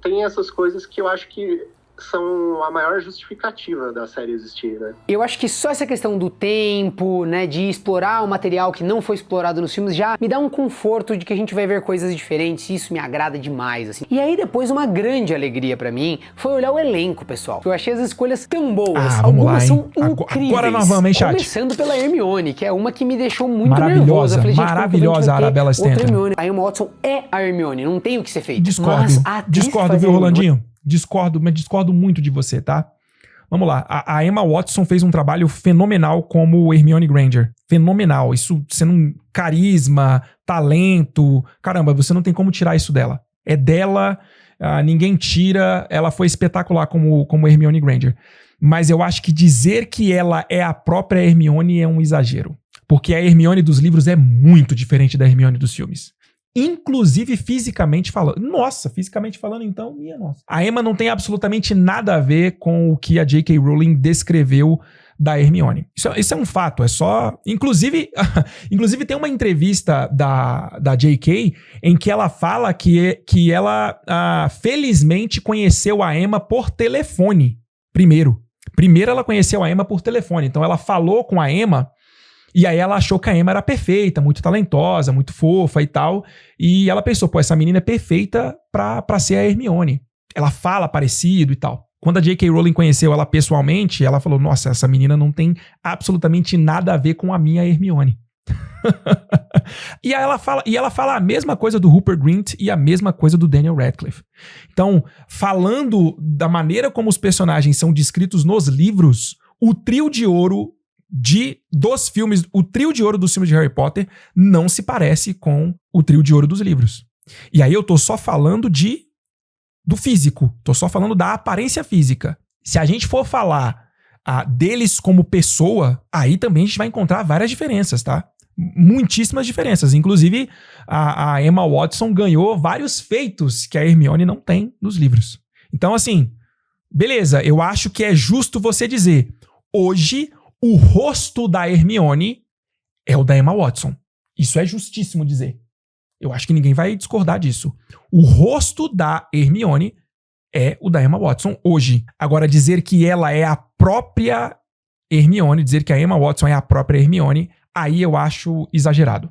Tem essas coisas que eu acho que são a maior justificativa da série existir, né? Eu acho que só essa questão do tempo, né, de explorar um material que não foi explorado nos filmes já me dá um conforto de que a gente vai ver coisas diferentes, e isso me agrada demais, assim. E aí depois uma grande alegria pra mim foi olhar o elenco, pessoal. Eu achei as escolhas tão boas, algumas são incríveis. Agora nós vamos, hein, chat? Começando pela Hermione, que é uma que me deixou muito nervosa. Eu falei, gente, maravilhosa a Arabella Stanton. A Emma Watson é a Hermione, não tem o que ser feito. Discordo, viu, Rolandinho? Discordo, mas discordo muito de você, tá? Vamos lá. A Emma Watson fez um trabalho fenomenal como Hermione Granger. Fenomenal. Isso sendo carisma, talento. Caramba, você não tem como tirar isso dela. É dela, ninguém tira. Ela foi espetacular como Hermione Granger. Mas eu acho que dizer que ela é a própria Hermione é um exagero. Porque a Hermione dos livros é muito diferente da Hermione dos filmes. Inclusive fisicamente falando. Nossa, fisicamente falando então, minha nossa. A Emma não tem absolutamente nada a ver com o que a J.K. Rowling descreveu da Hermione. Isso é um fato, é só... Inclusive tem uma entrevista da J.K. em que ela fala que ela felizmente conheceu a Emma por telefone. Primeiro ela conheceu a Emma por telefone. Então ela falou com a Emma... E aí ela achou que a Emma era perfeita, muito talentosa, muito fofa e tal. E ela pensou, pô, essa menina é perfeita pra ser a Hermione. Ela fala parecido e tal. Quando a J.K. Rowling conheceu ela pessoalmente, ela falou, nossa, essa menina não tem absolutamente nada a ver com a minha Hermione. E ela fala a mesma coisa do Rupert Grint e a mesma coisa do Daniel Radcliffe. Então, falando da maneira como os personagens são descritos nos livros, o trio de ouro dos filmes de Harry Potter não se parece com o trio de ouro dos livros. E aí eu tô só falando do físico, tô só falando da aparência física. Se a gente for falar deles como pessoa, aí também a gente vai encontrar várias diferenças, tá? Muitíssimas diferenças. Inclusive, a Emma Watson ganhou vários feitos que a Hermione não tem nos livros. Então, assim, beleza, eu acho que é justo você dizer, hoje... o rosto da Hermione é o da Emma Watson. Isso é justíssimo dizer. Eu acho que ninguém vai discordar disso. O rosto da Hermione é o da Emma Watson hoje. Agora, dizer que ela é a própria Hermione, dizer que a Emma Watson é a própria Hermione, aí eu acho exagerado.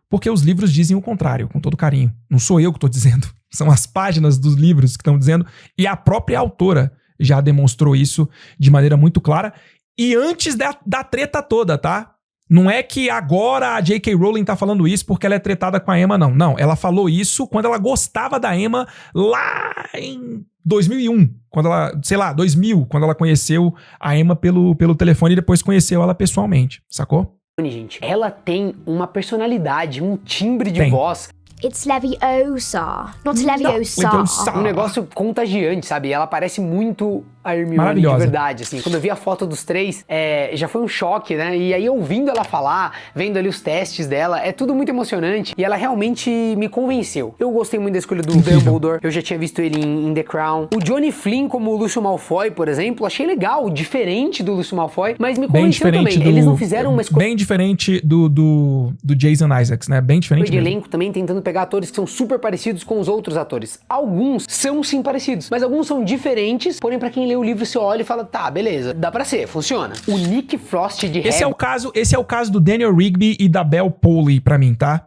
Porque os livros dizem o contrário, com todo carinho. Não sou eu que estou dizendo. São as páginas dos livros que estão dizendo. E a própria autora já demonstrou isso de maneira muito clara. E antes da treta toda, tá? Não é que agora a J.K. Rowling tá falando isso porque ela é tretada com a Emma, não. Não, ela falou isso quando ela gostava da Emma lá em 2001. Quando ela, 2000, quando ela conheceu a Emma pelo telefone e depois conheceu ela pessoalmente, sacou? Gente, ela tem uma personalidade, um timbre de voz... It's Leviosa, not Leviosa. Um negócio contagiante, sabe? Ela parece muito a Hermione de Maravilhosa. verdade, assim. Quando eu vi a foto dos três, já foi um choque, né? E aí, ouvindo ela falar, vendo ali os testes dela, é tudo muito emocionante. E ela realmente me convenceu. Eu gostei muito da escolha do Dumbledore. Eu já tinha visto ele em The Crown. O Johnny Flynn como o Lúcio Malfoy, por exemplo, achei legal, diferente do Lúcio Malfoy, mas me convenceu também. Eles não fizeram uma escolha... Bem diferente do Jason Isaacs, né? Bem diferente de mesmo. elenco também, tentando pegar atores que são super parecidos com os outros atores. Alguns são sim parecidos, mas alguns são diferentes, porém pra quem lê o livro você olha e fala, tá, beleza, dá pra ser, funciona. O Nick Frost de Esse é o caso do Daniel Rigby e da Belle Pooley pra mim, tá?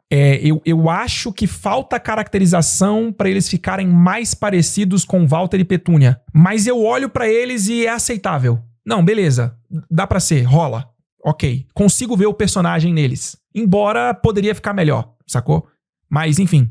Eu acho que falta caracterização pra eles ficarem mais parecidos com Walter e Petúnia, mas eu olho pra eles e é aceitável. Não, beleza, dá pra ser, rola. Ok, consigo ver o personagem neles. Embora poderia ficar melhor, sacou? Mas, enfim,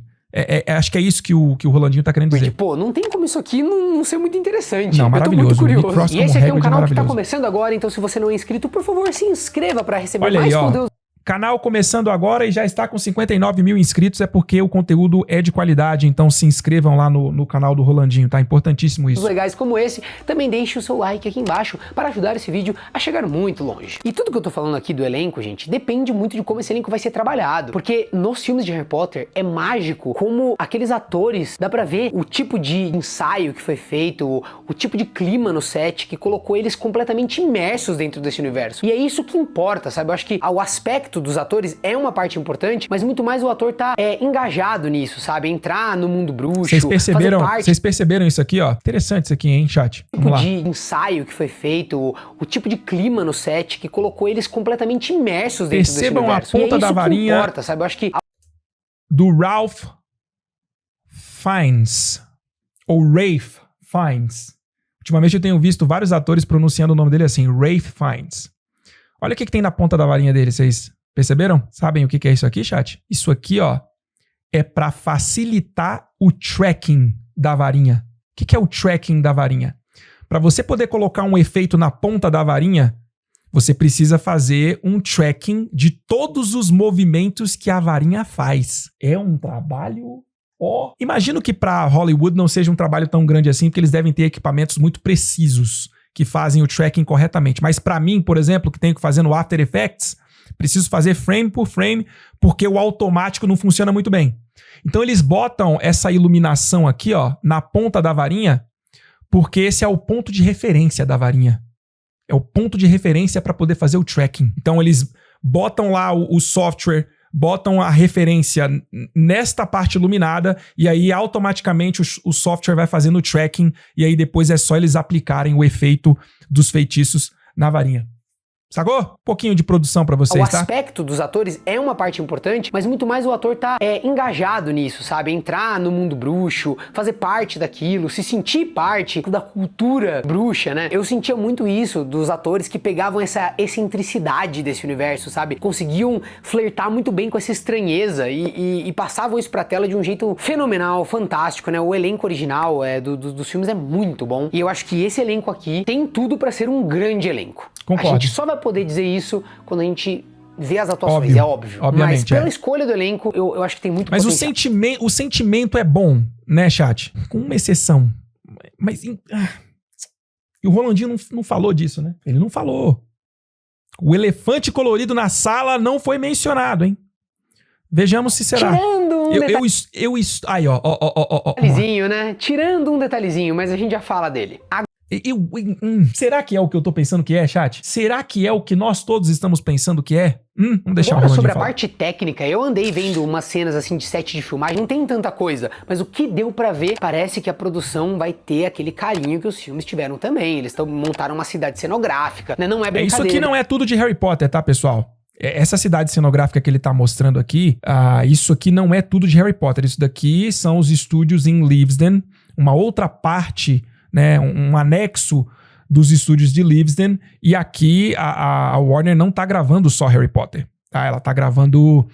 acho que é isso que o Rolandinho tá querendo dizer. Pô, não tem como isso aqui não ser muito interessante. Não, maravilhoso. Eu tô muito curioso. E esse aqui é um canal que tá maravilhoso. começando agora, então se você não é inscrito, por favor, se inscreva pra receber Olha mais aí, ó. conteúdo. Canal começando agora e já está com 59 mil inscritos, é porque o conteúdo é de qualidade, então se inscrevam lá no canal do Rolandinho, tá? Importantíssimo isso. Legais como esse, também deixe o seu like aqui embaixo para ajudar esse vídeo a chegar muito longe. E tudo que eu tô falando aqui do elenco, gente, depende muito de como esse elenco vai ser trabalhado, porque nos filmes de Harry Potter é mágico como aqueles atores, dá pra ver o tipo de ensaio que foi feito, o tipo de clima no set que colocou eles completamente imersos dentro desse universo. E é isso que importa, sabe? Eu acho que o aspecto dos atores é uma parte importante, mas muito mais o ator tá engajado nisso, sabe? Entrar no mundo bruxo, Vocês perceberam isso aqui, ó? Interessante isso aqui, hein, chat? O tipo de ensaio que foi feito, o tipo de clima no set que colocou eles completamente imersos dentro desse universo. Percebam a ponta da varinha importa, sabe? Eu acho que do Ralph Fiennes, ou Ralph Fiennes. Ultimamente eu tenho visto vários atores pronunciando o nome dele assim, Ralph Fiennes. Olha o que tem na ponta da varinha dele, vocês perceberam? Sabem o que é isso aqui, chat? Isso aqui, ó, é para facilitar o tracking da varinha. O que é o tracking da varinha? Para você poder colocar um efeito na ponta da varinha, você precisa fazer um tracking de todos os movimentos que a varinha faz. É um trabalho... Imagino que para Hollywood não seja um trabalho tão grande assim, porque eles devem ter equipamentos muito precisos que fazem o tracking corretamente. Mas para mim, por exemplo, que tenho que fazer no After Effects, preciso fazer frame por frame, porque o automático não funciona muito bem. Então eles botam essa iluminação aqui, ó, na ponta da varinha, porque esse é o ponto de referência da varinha. É o ponto de referência para poder fazer o tracking. Então eles botam lá o software, botam a referência nesta parte iluminada e aí automaticamente o software vai fazendo o tracking e aí depois é só eles aplicarem o efeito dos feitiços na varinha. Sacou? Um pouquinho de produção pra vocês, tá? O aspecto dos atores é uma parte importante, mas muito mais o ator tá engajado nisso, sabe? Entrar no mundo bruxo, fazer parte daquilo, se sentir parte da cultura bruxa, né? Eu sentia muito isso dos atores que pegavam essa excentricidade desse universo, sabe? Conseguiam flertar muito bem com essa estranheza e passavam isso pra tela de um jeito fenomenal, fantástico, né? O elenco original dos filmes é muito bom. E eu acho que esse elenco aqui tem tudo pra ser um grande elenco. Concordo. A gente só vai poder dizer isso quando a gente vê as atuações, óbvio. Obviamente, mas pela escolha do elenco, eu acho que tem muito potencial. Mas o sentimento é bom, né, chat? Com uma exceção. Mas... E o Rolandinho não falou disso, né? Ele não falou. O elefante colorido na sala não foi mencionado, hein? Vejamos se será. Tirando um Aí, ó. detalhezinho, né? Tirando um detalhezinho, mas a gente já fala dele. Será que é o que eu tô pensando que é, chat? Será que é o que nós todos estamos pensando que é? Vamos deixar o Rolandinho sobre a falar. parte técnica, eu andei vendo umas cenas assim de set de filmagem, não tem tanta coisa, mas o que deu pra ver, parece que a produção vai ter aquele carinho que os filmes tiveram também. Eles montaram uma cidade cenográfica, né? Não é brincadeira. Isso aqui não é tudo de Harry Potter, tá, pessoal? Essa cidade cenográfica que ele tá mostrando aqui, isso aqui não é tudo de Harry Potter. Isso daqui são os estúdios em Leavesden, uma outra parte, né, um anexo dos estúdios de Leavesden, e aqui a Warner não tá gravando só Harry Potter, tá? Ela tá gravando,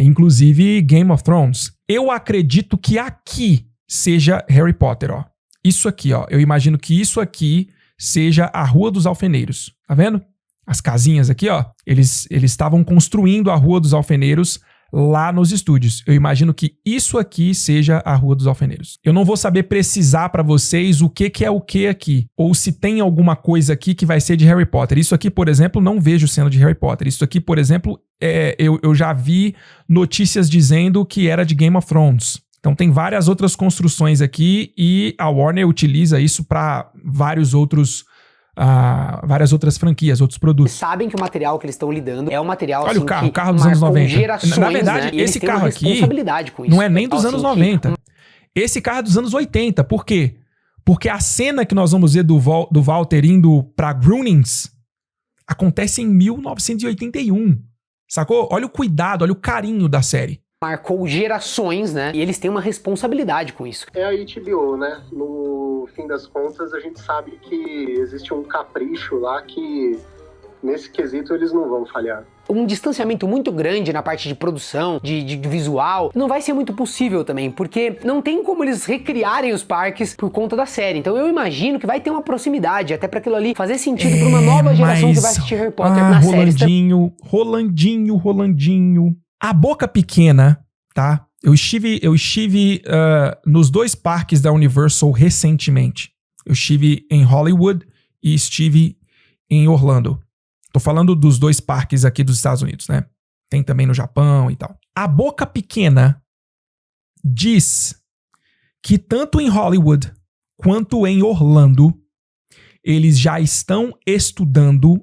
inclusive, Game of Thrones. Eu acredito que aqui seja Harry Potter, ó. Isso aqui, ó. Eu imagino que isso aqui seja a Rua dos Alfeneiros, tá vendo? As casinhas aqui, ó. Eles estavam construindo a Rua dos Alfeneiros lá nos estúdios. Eu imagino que isso aqui seja a Rua dos Alfeneiros. Eu não vou saber precisar pra vocês o que é o que aqui, ou se tem alguma coisa aqui que vai ser de Harry Potter. Isso aqui, por exemplo, não vejo sendo de Harry Potter. Isso aqui, por exemplo, eu já vi notícias dizendo que era de Game of Thrones. Então tem várias outras construções aqui e a Warner utiliza isso pra várias outras franquias, outros produtos. Eles sabem que o material que eles estão lidando é um material Olha assim, o carro dos anos 90. Gerações, na verdade, né? esse carro aqui com isso. não é nem dos anos 90. Esse carro é dos anos 80. Por quê? Porque a cena que nós vamos ver do Walter indo pra Groenings acontece em 1981. Sacou? Olha o cuidado, olha o carinho da série. Marcou gerações, né? E eles têm uma responsabilidade com isso. É a HBO, né? No fim das contas, a gente sabe que existe um capricho lá que, nesse quesito, eles não vão falhar. Um distanciamento muito grande na parte de produção, de visual, não vai ser muito possível também, porque não tem como eles recriarem os parques por conta da série. Então eu imagino que vai ter uma proximidade, até pra aquilo ali fazer sentido pra uma nova geração que vai assistir Harry Potter na série. Rolandinho. A Boca Pequena, tá? Eu estive nos 2 parques da Universal recentemente. Eu estive em Hollywood e estive em Orlando. Tô falando dos 2 parques aqui dos Estados Unidos, né? Tem também no Japão e tal. A Boca Pequena diz que tanto em Hollywood quanto em Orlando, eles já estão estudando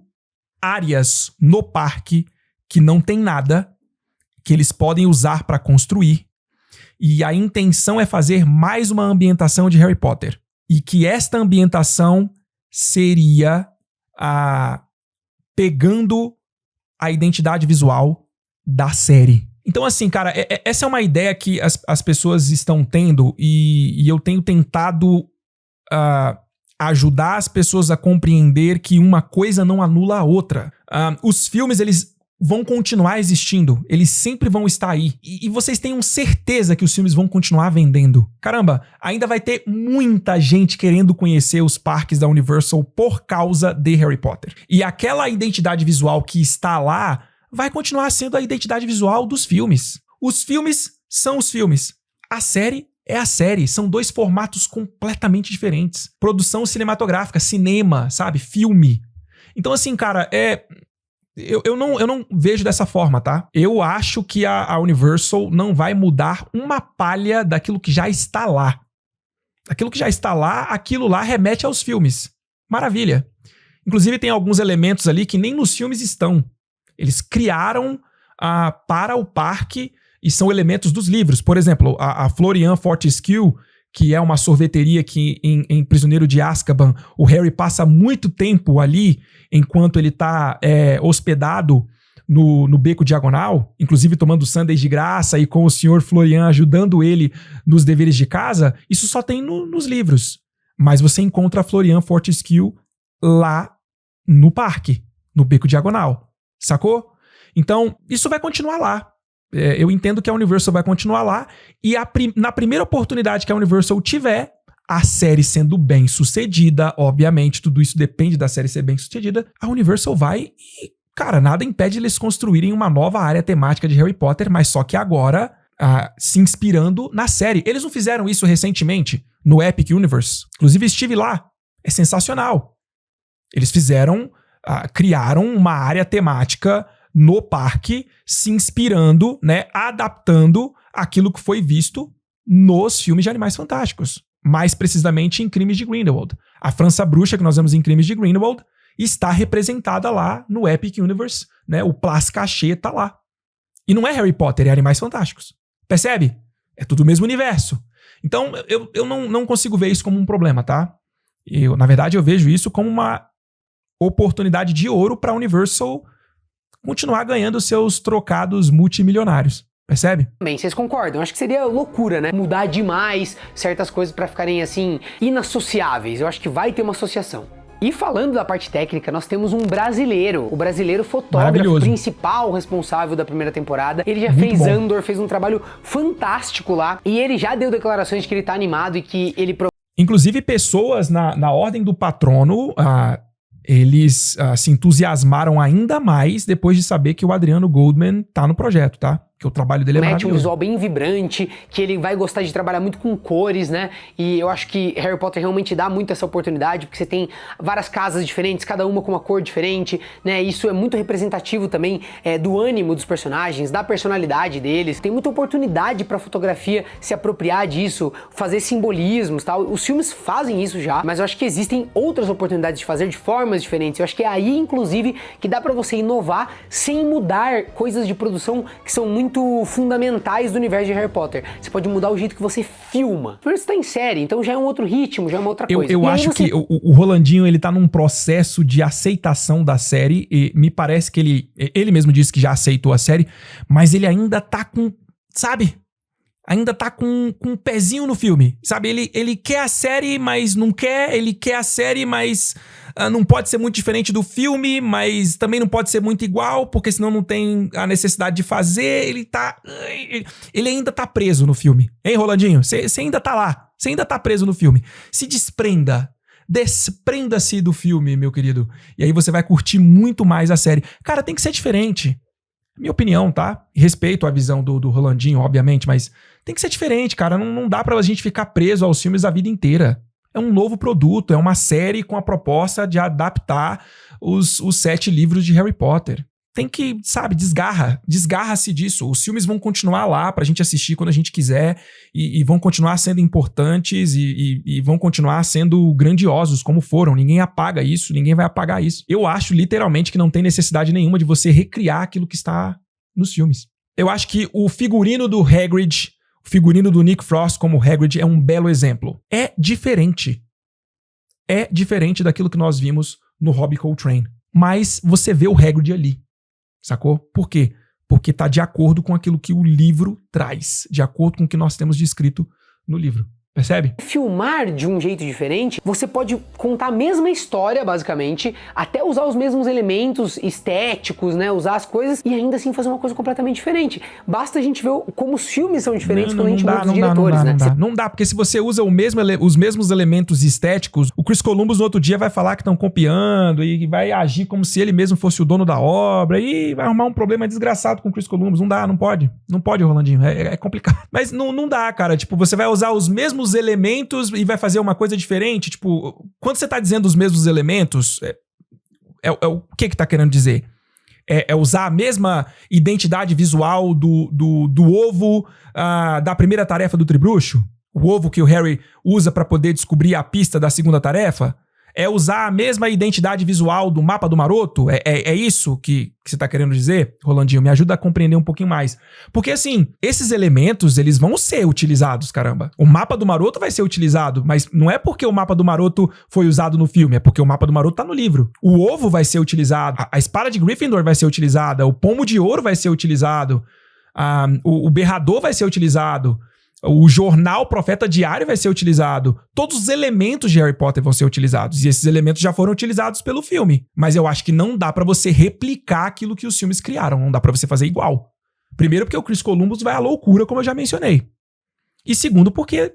áreas no parque que não tem nada, que eles podem usar para construir, e a intenção é fazer mais uma ambientação de Harry Potter. E que esta ambientação seria pegando a identidade visual da série. Então, assim, cara, essa é uma ideia que as pessoas estão tendo e eu tenho tentado ajudar as pessoas a compreender que uma coisa não anula a outra. Os filmes, eles vão continuar existindo, eles sempre vão estar aí. E vocês tenham certeza que os filmes vão continuar vendendo. Caramba, ainda vai ter muita gente querendo conhecer os parques da Universal por causa de Harry Potter. E aquela identidade visual que está lá vai continuar sendo a identidade visual dos filmes. Os filmes são os filmes. A série é a série. São 2 formatos completamente diferentes. Produção cinematográfica, cinema, sabe? Filme. Então, assim, cara, Eu não vejo dessa forma, tá? Eu acho que a Universal não vai mudar uma palha daquilo que já está lá. Aquilo que já está lá, aquilo lá remete aos filmes. Maravilha. Inclusive tem alguns elementos ali que nem nos filmes estão. Eles criaram para o parque e são elementos dos livros. Por exemplo, a Florian Fortescue, que é uma sorveteria que em Prisioneiro de Azkaban, o Harry passa muito tempo ali enquanto ele tá hospedado no Beco Diagonal, inclusive tomando sundaes de graça e com o senhor Florian ajudando ele nos deveres de casa. Isso só tem nos livros. Mas você encontra a Florian Fortescue lá no parque, no Beco Diagonal. Sacou? Então, isso vai continuar lá. Eu entendo que a Universal vai continuar lá e na primeira oportunidade que a Universal tiver, a série sendo bem sucedida, obviamente, tudo isso depende da série ser bem sucedida, a Universal vai e, cara, nada impede eles construírem uma nova área temática de Harry Potter, mas só que agora se inspirando na série. Eles não fizeram isso recentemente no Epic Universe? Inclusive estive lá. É sensacional. Eles criaram uma área temática no parque, se inspirando, né, adaptando aquilo que foi visto nos filmes de Animais Fantásticos. Mais precisamente em Crimes de Grindelwald. A França Bruxa, que nós vemos em Crimes de Grindelwald, está representada lá no Epic Universe, né? O Place Cachê tá lá. E não é Harry Potter, é Animais Fantásticos. Percebe? É tudo o mesmo universo. Então, eu não consigo ver isso como um problema, tá? Na verdade, eu vejo isso como uma oportunidade de ouro para a Universal continuar ganhando seus trocados multimilionários. Percebe? Bem, vocês concordam? Acho que seria loucura, né? Mudar demais certas coisas pra ficarem, assim, inassociáveis. Eu acho que vai ter uma associação. E falando da parte técnica, nós temos um brasileiro. O brasileiro fotógrafo principal responsável da primeira temporada. Ele já fez Andor, fez um trabalho fantástico lá. E ele já deu declarações de que ele tá animado e que ele... Inclusive, pessoas na Ordem do Patrono... eles se entusiasmaram ainda mais depois de saber que o Adriano Goldman tá no projeto, tá? que o trabalho dele é Mete um maravilhoso. visual bem vibrante, que ele vai gostar de trabalhar muito com cores, né? E eu acho que Harry Potter realmente dá muito essa oportunidade, porque você tem várias casas diferentes, cada uma com uma cor diferente, né? Isso é muito representativo também do ânimo dos personagens, da personalidade deles. Tem muita oportunidade pra fotografia se apropriar disso, fazer simbolismos, tal. Os filmes fazem isso já, mas eu acho que existem outras oportunidades de fazer de formas diferentes. Eu acho que é aí, inclusive, que dá pra você inovar sem mudar coisas de produção que são muito fundamentais do universo de Harry Potter. Você pode mudar o jeito que você filma. Primeiro você tá em série, então já é um outro ritmo, já é uma outra coisa. Eu acho que o Rolandinho, ele tá num processo de aceitação da série, e me parece que ele mesmo disse que já aceitou a série, mas ele ainda tá com, sabe? Ainda tá com um pezinho no filme, sabe? Ele quer a série, mas não quer. Ele quer a série, mas não pode ser muito diferente do filme, mas também não pode ser muito igual, porque senão não tem a necessidade de fazer. Ele ainda tá preso no filme. Hein, Rolandinho? Você ainda tá lá. Você ainda tá preso no filme. Se desprenda. Desprenda-se do filme, meu querido. E aí você vai curtir muito mais a série. Cara, tem que ser diferente. Minha opinião, tá? Respeito a visão do Rolandinho, obviamente, mas tem que ser diferente, cara. Não dá pra gente ficar preso aos filmes a vida inteira. É um novo produto, é uma série com a proposta de adaptar os 7 livros de Harry Potter. Tem que, sabe, desgarra-se disso. Os filmes vão continuar lá pra gente assistir quando a gente quiser e vão continuar sendo importantes e vão continuar sendo grandiosos como foram. Ninguém apaga isso, ninguém vai apagar isso. Eu acho, literalmente, que não tem necessidade nenhuma de você recriar aquilo que está nos filmes. Eu acho que o figurino do Hagrid, o figurino do Nick Frost como Hagrid é um belo exemplo. É diferente. É diferente daquilo que nós vimos no Robbie Coltrane. Mas você vê o Hagrid ali. Sacou? Por quê? Porque tá de acordo com aquilo que o livro traz, de acordo com o que nós temos descrito no livro. Percebe? Filmar de um jeito diferente, você pode contar a mesma história, basicamente, até usar os mesmos elementos estéticos, né? Usar as coisas e ainda assim fazer uma coisa completamente diferente. Basta a gente ver como os filmes são diferentes quando a gente muda os diretores, né? Não dá, porque se você usa os mesmos elementos estéticos, o Chris Columbus no outro dia vai falar que estão copiando e vai agir como se ele mesmo fosse o dono da obra e vai arrumar um problema desgraçado com o Chris Columbus. Não dá, não pode. Não pode, Rolandinho. É complicado. Mas não dá, cara. Tipo, você vai usar os mesmos elementos e vai fazer uma coisa diferente. Tipo, quando você tá dizendo os mesmos elementos, o que tá querendo dizer? É usar a mesma identidade visual do ovo da primeira tarefa do Tribruxo? O ovo que o Harry usa pra poder descobrir a pista da segunda tarefa? É usar a mesma identidade visual do mapa do Maroto? É isso que você tá querendo dizer? Rolandinho, me ajuda a compreender um pouquinho mais. Porque assim, esses elementos, eles vão ser utilizados, caramba. O mapa do Maroto vai ser utilizado, mas não é porque o mapa do Maroto foi usado no filme, é porque o mapa do Maroto tá no livro. O ovo vai ser utilizado, a espada de Gryffindor vai ser utilizada, o pomo de ouro vai ser utilizado, o berrador vai ser utilizado, o jornal Profeta Diário vai ser utilizado. Todos os elementos de Harry Potter vão ser utilizados. E esses elementos já foram utilizados pelo filme. Mas eu acho que não dá pra você replicar aquilo que os filmes criaram. Não dá pra você fazer igual. Primeiro porque o Chris Columbus vai à loucura, como eu já mencionei. E segundo porque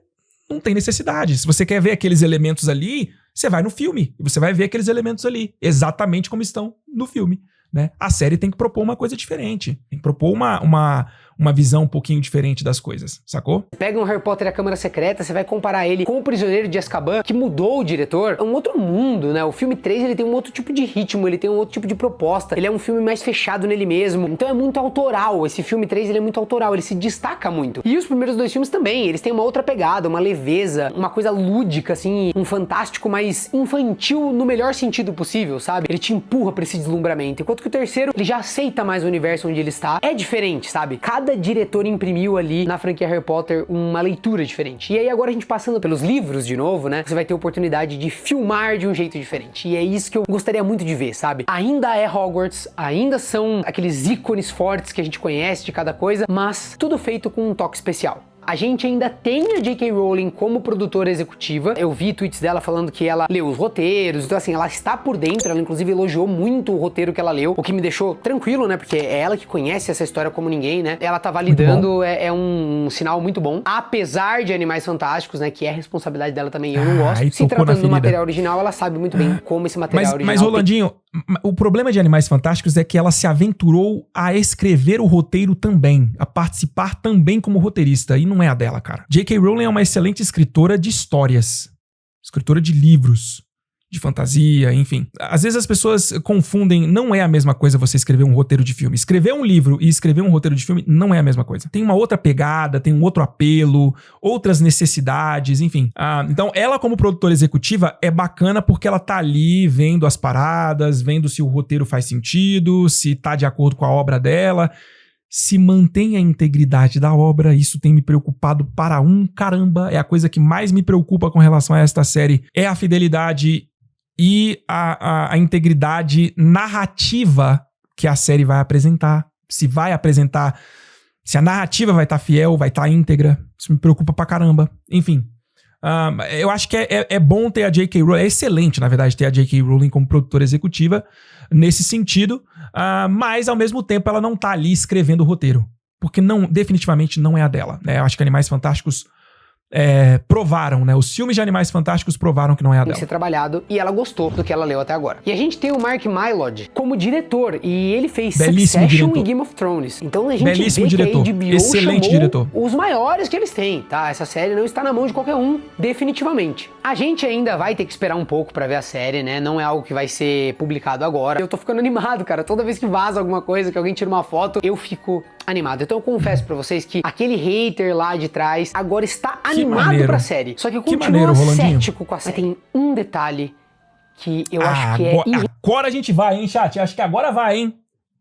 não tem necessidade. Se você quer ver aqueles elementos ali, você vai no filme. E você vai ver aqueles elementos ali. Exatamente como estão no filme, né? A série tem que propor uma coisa diferente. Tem que propor uma visão um pouquinho diferente das coisas, sacou? Pega um Harry Potter e a Câmara Secreta, você vai comparar ele com o Prisioneiro de Azkaban, que mudou o diretor. É um outro mundo, né? O filme 3, ele tem um outro tipo de ritmo, ele tem um outro tipo de proposta. Ele é um filme mais fechado nele mesmo. Então é muito autoral. Esse filme 3, ele é muito autoral, ele se destaca muito. E os primeiros 2 filmes também, eles têm uma outra pegada, uma leveza, uma coisa lúdica, assim, um fantástico mais infantil no melhor sentido possível, sabe? Ele te empurra pra esse deslumbramento. Enquanto que o terceiro, ele já aceita mais o universo onde ele está. É diferente, sabe? Cada diretor imprimiu ali na franquia Harry Potter uma leitura diferente. E aí agora a gente passando pelos livros de novo, né? Você vai ter a oportunidade de filmar de um jeito diferente. E é isso que eu gostaria muito de ver, sabe? Ainda é Hogwarts, ainda são aqueles ícones fortes que a gente conhece de cada coisa, mas tudo feito com um toque especial. A gente ainda tem a J.K. Rowling como produtora executiva. Eu vi tweets dela falando que ela leu os roteiros, então assim, ela está por dentro, ela inclusive elogiou muito o roteiro que ela leu, o que me deixou tranquilo, né, porque é ela que conhece essa história como ninguém, né, ela tá validando, é um sinal muito bom, apesar de Animais Fantásticos, né, que é responsabilidade dela também, eu não gosto. Se tratando do material original, ela sabe muito bem como esse material original... Mas Rolandinho, o problema de Animais Fantásticos é que ela se aventurou a escrever o roteiro também, a participar também como roteirista, e não é a dela, cara. J.K. Rowling é uma excelente escritora de histórias, escritora de livros, de fantasia, enfim. Às vezes as pessoas confundem, não é a mesma coisa você escrever um roteiro de filme. Escrever um livro e escrever um roteiro de filme não é a mesma coisa. Tem uma outra pegada, tem um outro apelo, outras necessidades, enfim. Então ela como produtora executiva é bacana porque ela tá ali vendo as paradas, vendo se o roteiro faz sentido, se tá de acordo com a obra dela, se mantém a integridade da obra. Isso tem me preocupado para um caramba. É a coisa que mais me preocupa com relação a esta série, é a fidelidade e a integridade narrativa que a série vai apresentar. Se vai apresentar, se a narrativa vai estar fiel, vai estar íntegra. Isso me preocupa pra caramba. Enfim, eu acho que é bom ter a J.K. Rowling, é excelente, na verdade, ter a J.K. Rowling como produtora executiva nesse sentido, mas ao mesmo tempo ela não tá ali escrevendo o roteiro, porque definitivamente não é a dela, né? Eu acho que Animais Fantásticos provaram, né? Os filmes de Animais Fantásticos provaram que não é a dela. Tem que ser trabalhado, e ela gostou do que ela leu até agora. E a gente tem o Mark Mylod como diretor, e ele fez Belíssimo Succession diretor. e Game of Thrones. Então a gente Belíssimo vê diretor. que a HBO Excelente chamou diretor. os maiores que eles têm, tá? Essa série não está na mão de qualquer um, definitivamente. A gente ainda vai ter que esperar um pouco pra ver a série, né? Não é algo que vai ser publicado agora. Eu tô ficando animado, cara. Toda vez que vaza alguma coisa, que alguém tira uma foto, eu fico animado. Então eu confesso pra vocês que aquele hater lá de trás agora está animado pra série. Só que eu continuo cético com a série. Mas tem um detalhe que eu acho que Agora a gente vai, hein, chat? Acho que agora vai, hein?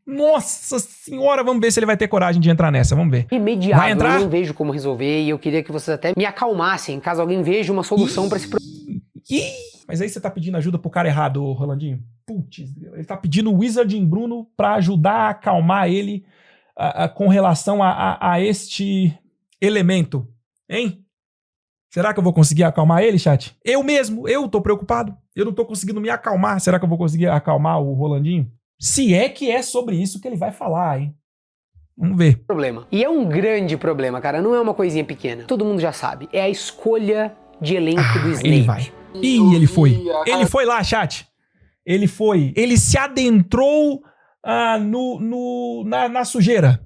Nossa senhora, vamos ver se ele vai ter coragem de entrar nessa, vamos ver. Imediato, vai entrar? eu não vejo como resolver, e eu queria que vocês até me acalmassem, caso alguém veja uma solução pra esse problema. Mas aí você tá pedindo ajuda pro cara errado, Rolandinho. Putz, ele tá pedindo o Wizarding Bruno pra ajudar a acalmar ele com relação a este elemento, hein? Será que eu vou conseguir acalmar ele, chat? Eu tô preocupado. Eu não tô conseguindo me acalmar. Será que eu vou conseguir acalmar o Rolandinho? Se é que é sobre isso que ele vai falar, hein? Vamos ver. Problema. E é um grande problema, cara. Não é uma coisinha pequena. Todo mundo já sabe. É a escolha de elenco do Snape. Ele vai. Ih, ele foi. Ele foi lá, chat. Ele foi. Ele se adentrou na sujeira.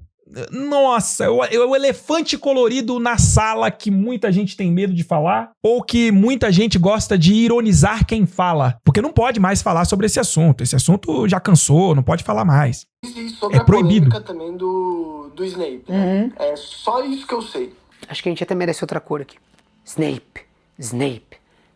Nossa, o elefante colorido na sala que muita gente tem medo de falar, ou que muita gente gosta de ironizar quem fala, porque não pode mais falar sobre esse assunto. Esse assunto já cansou, não pode falar mais. E sobre a proibido. polêmica também do Snape, né? É só isso que eu sei. Acho que a gente até merece outra cor aqui. Snape,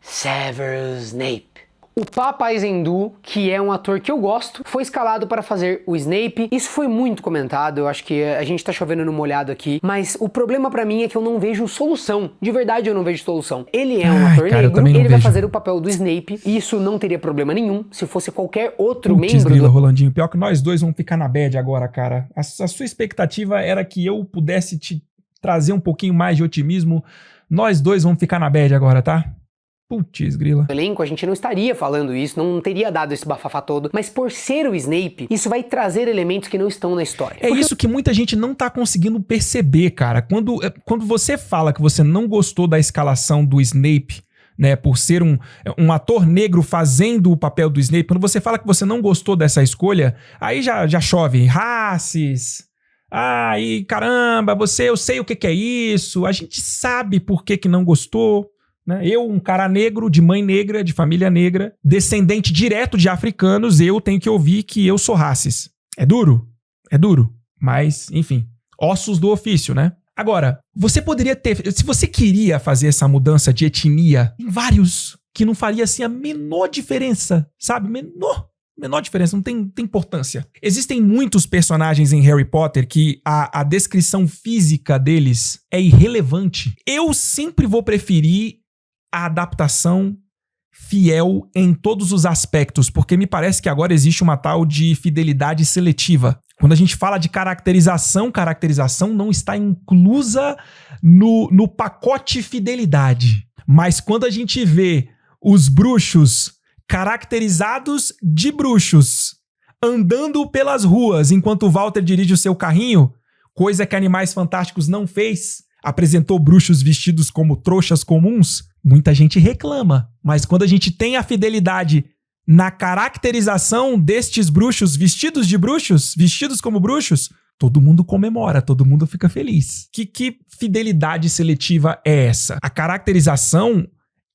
Severus Snape. O Papa Isendu, que é um ator que eu gosto, foi escalado para fazer o Snape. Isso foi muito comentado, eu acho que a gente tá chovendo no molhado aqui, mas o problema pra mim é que eu não vejo solução. De verdade eu não vejo solução. Ele é um ator negro, ele vai fazer o papel do Snape, e isso não teria problema nenhum se fosse qualquer outro membro do... Rolandinho, pior que nós dois vamos ficar na bad agora, cara. A sua expectativa era que eu pudesse te trazer um pouquinho mais de otimismo. Nós dois vamos ficar na bad agora, tá? Putz, grila. No elenco, a gente não estaria falando isso, não teria dado esse bafafá todo, mas por ser o Snape, isso vai trazer elementos que não estão na história. É isso que muita gente não tá conseguindo perceber, cara. Quando você fala que você não gostou da escalação do Snape, né, por ser um ator negro fazendo o papel do Snape, quando você fala que você não gostou dessa escolha, aí já chove racis. E caramba, eu sei o que é isso, a gente sabe por que não gostou. Eu, um cara negro, de mãe negra, de família negra, descendente direto de africanos, eu tenho que ouvir que eu sou racis. É duro, mas, enfim, ossos do ofício, né? Agora, você poderia ter, se você queria fazer essa mudança de etnia, em vários que não faria assim a menor diferença, sabe? Menor diferença, não tem importância. Existem muitos personagens em Harry Potter que a descrição física deles é irrelevante. Eu sempre vou preferir a adaptação fiel em todos os aspectos, porque me parece que agora existe uma tal de fidelidade seletiva. Quando a gente fala de caracterização não está inclusa no pacote fidelidade. Mas quando a gente vê os bruxos caracterizados de bruxos andando pelas ruas enquanto o Walter dirige o seu carrinho, coisa que Animais Fantásticos não fez, apresentou bruxos vestidos como trouxas comuns, muita gente reclama. Mas quando a gente tem a fidelidade na caracterização destes bruxos vestidos como bruxos, todo mundo comemora, todo mundo fica feliz. Que fidelidade seletiva é essa? A caracterização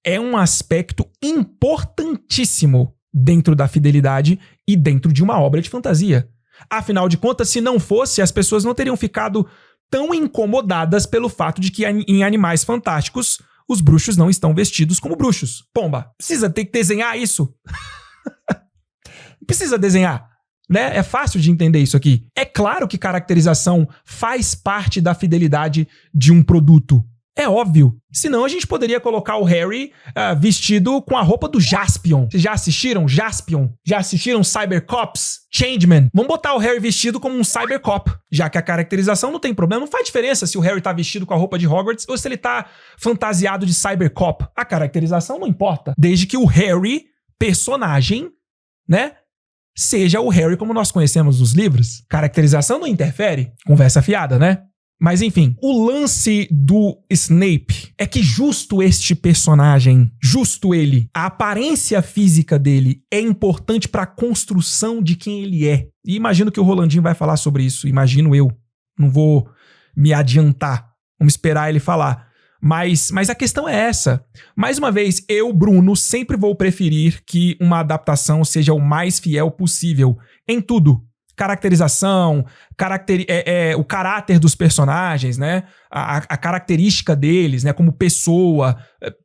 é um aspecto importantíssimo dentro da fidelidade e dentro de uma obra de fantasia. Afinal de contas, se não fosse, as pessoas não teriam ficado tão incomodadas pelo fato de que em Animais Fantásticos os bruxos não estão vestidos como bruxos. Pomba, precisa ter que desenhar isso? Precisa desenhar, né? É fácil de entender isso aqui. É claro que caracterização faz parte da fidelidade de um produto. É óbvio. Senão a gente poderia colocar o Harry vestido com a roupa do Jaspion. Vocês já assistiram Jaspion? Já assistiram Cybercops? Changeman? Vamos botar o Harry vestido como um Cybercop. Já que a caracterização não tem problema. Não faz diferença se o Harry tá vestido com a roupa de Hogwarts ou se ele tá fantasiado de Cybercop. A caracterização não importa. Desde que o Harry, personagem, né, seja o Harry como nós conhecemos nos livros. Caracterização não interfere. Conversa fiada, né? Mas enfim, o lance do Snape é que justo este personagem, justo ele, a aparência física dele é importante para a construção de quem ele é. E imagino que o Rolandinho vai falar sobre isso, imagino eu. Não vou me adiantar, vamos esperar ele falar. Mas a questão é essa. Mais uma vez, eu, Bruno, sempre vou preferir que uma adaptação seja o mais fiel possível em tudo. Caracterização, o caráter dos personagens, né? A característica deles, né? Como pessoa.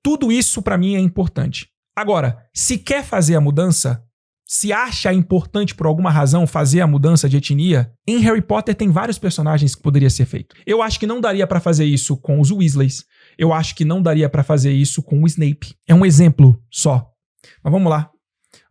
Tudo isso pra mim é importante. Agora, se quer fazer a mudança, se acha importante por alguma razão fazer a mudança de etnia, em Harry Potter tem vários personagens que poderia ser feito. Eu acho que não daria pra fazer isso com os Weasleys. Eu acho que não daria pra fazer isso com o Snape. É um exemplo só. Mas vamos lá.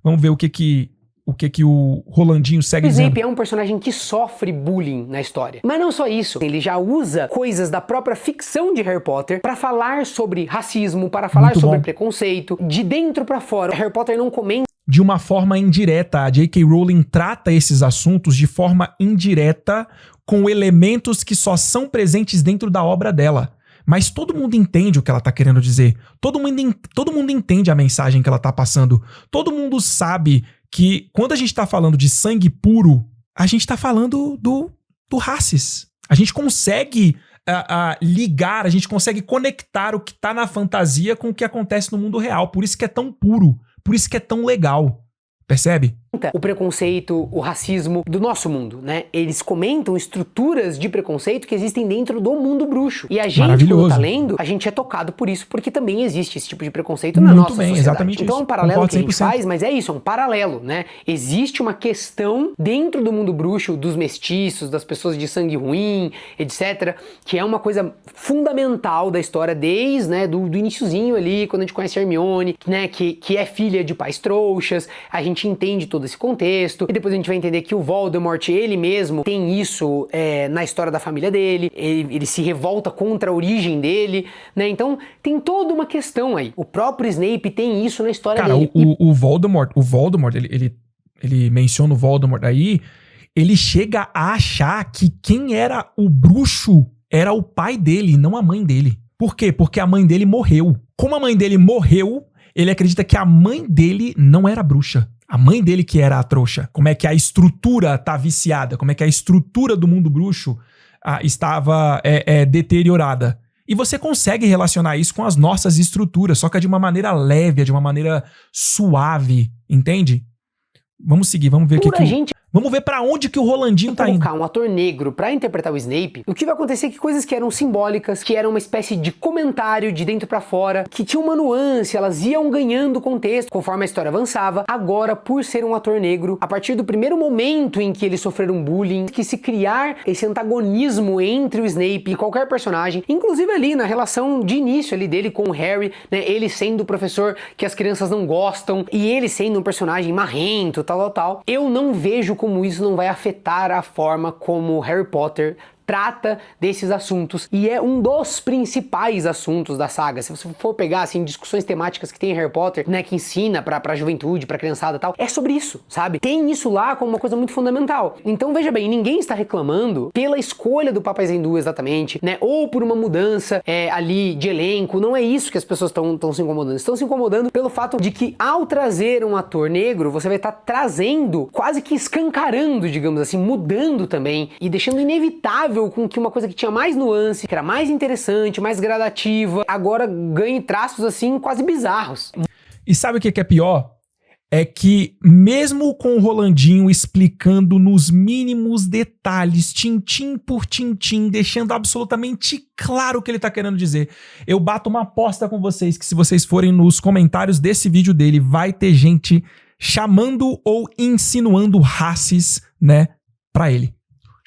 Vamos ver o que o Rolandinho segue dizendo. O Snape é um personagem que sofre bullying na história. Mas não só isso, ele já usa coisas da própria ficção de Harry Potter para falar sobre racismo, para falar sobre preconceito, de dentro para fora. Harry Potter não comenta de uma forma indireta. A J.K. Rowling trata esses assuntos de forma indireta com elementos que só são presentes dentro da obra dela. Mas todo mundo entende o que ela tá querendo dizer. Todo mundo entende a mensagem que ela tá passando. Todo mundo sabe que quando a gente tá falando de sangue puro, a gente tá falando do racis. A gente consegue ligar, a gente consegue conectar o que tá na fantasia com o que acontece no mundo real. Por isso que é tão puro, por isso que é tão legal. Percebe? O preconceito, o racismo do nosso mundo, né? Eles comentam estruturas de preconceito que existem dentro do mundo bruxo. E a gente, quando tá lendo, a gente é tocado por isso, porque também existe esse tipo de preconceito na nossa sociedade. Exatamente então isso. É um paralelo Concordo que a gente 100%. faz, mas é isso, é um paralelo, né? Existe uma questão dentro do mundo bruxo, dos mestiços, das pessoas de sangue ruim, etc., que é uma coisa fundamental da história desde, né, do iniciozinho ali, quando a gente conhece a Hermione, né, que é filha de pais trouxas, a gente entende todo esse contexto, e depois a gente vai entender que o Voldemort, ele mesmo, tem isso na história da família dele, ele se revolta contra a origem dele, né? Então tem toda uma questão aí. O próprio Snape tem isso na história dele. O Voldemort, ele menciona o Voldemort aí, ele chega a achar que quem era o bruxo era o pai dele, não a mãe dele. Por quê? Porque a mãe dele morreu. Como a mãe dele morreu, ele acredita que a mãe dele não era bruxa. A mãe dele que era a trouxa. Como é que a estrutura tá viciada, como é que a estrutura do mundo bruxo estava deteriorada. E você consegue relacionar isso com as nossas estruturas, só que de uma maneira leve, de uma maneira suave, entende? Vamos seguir, vamos ver o que vamos ver pra onde que o Rolandinho tá indo. Colocar um ator negro pra interpretar o Snape, o que vai acontecer é que coisas que eram simbólicas, que eram uma espécie de comentário de dentro pra fora, que tinham uma nuance, elas iam ganhando contexto conforme a história avançava. Agora, por ser um ator negro, a partir do primeiro momento em que eles sofreram bullying, que se criar esse antagonismo entre o Snape e qualquer personagem, inclusive ali na relação de início ali dele com o Harry, né, ele sendo o professor que as crianças não gostam, e ele sendo um personagem marrento, tal, eu não vejo como isso não vai afetar a forma como Harry Potter trata desses assuntos, e é um dos principais assuntos da saga. Se você for pegar, assim, discussões temáticas que tem em Harry Potter, né, que ensina pra juventude, pra criançada e tal, é sobre isso, sabe? Tem isso lá como uma coisa muito fundamental. Então, veja bem, ninguém está reclamando pela escolha do Papai Zendu exatamente, né, ou por uma mudança ali de elenco. Não é isso que as pessoas estão se incomodando. Estão se incomodando pelo fato de que, ao trazer um ator negro, você vai estar trazendo, quase que escancarando, digamos assim, mudando também, e deixando inevitável com que uma coisa que tinha mais nuance, que era mais interessante, mais gradativa, agora ganhe traços assim quase bizarros. E sabe o que é pior? É que mesmo com o Rolandinho explicando nos mínimos detalhes, tintim por tintim, deixando absolutamente claro o que ele tá querendo dizer, eu bato uma aposta com vocês que se vocês forem nos comentários desse vídeo dele, vai ter gente chamando ou insinuando racis, né, pra ele.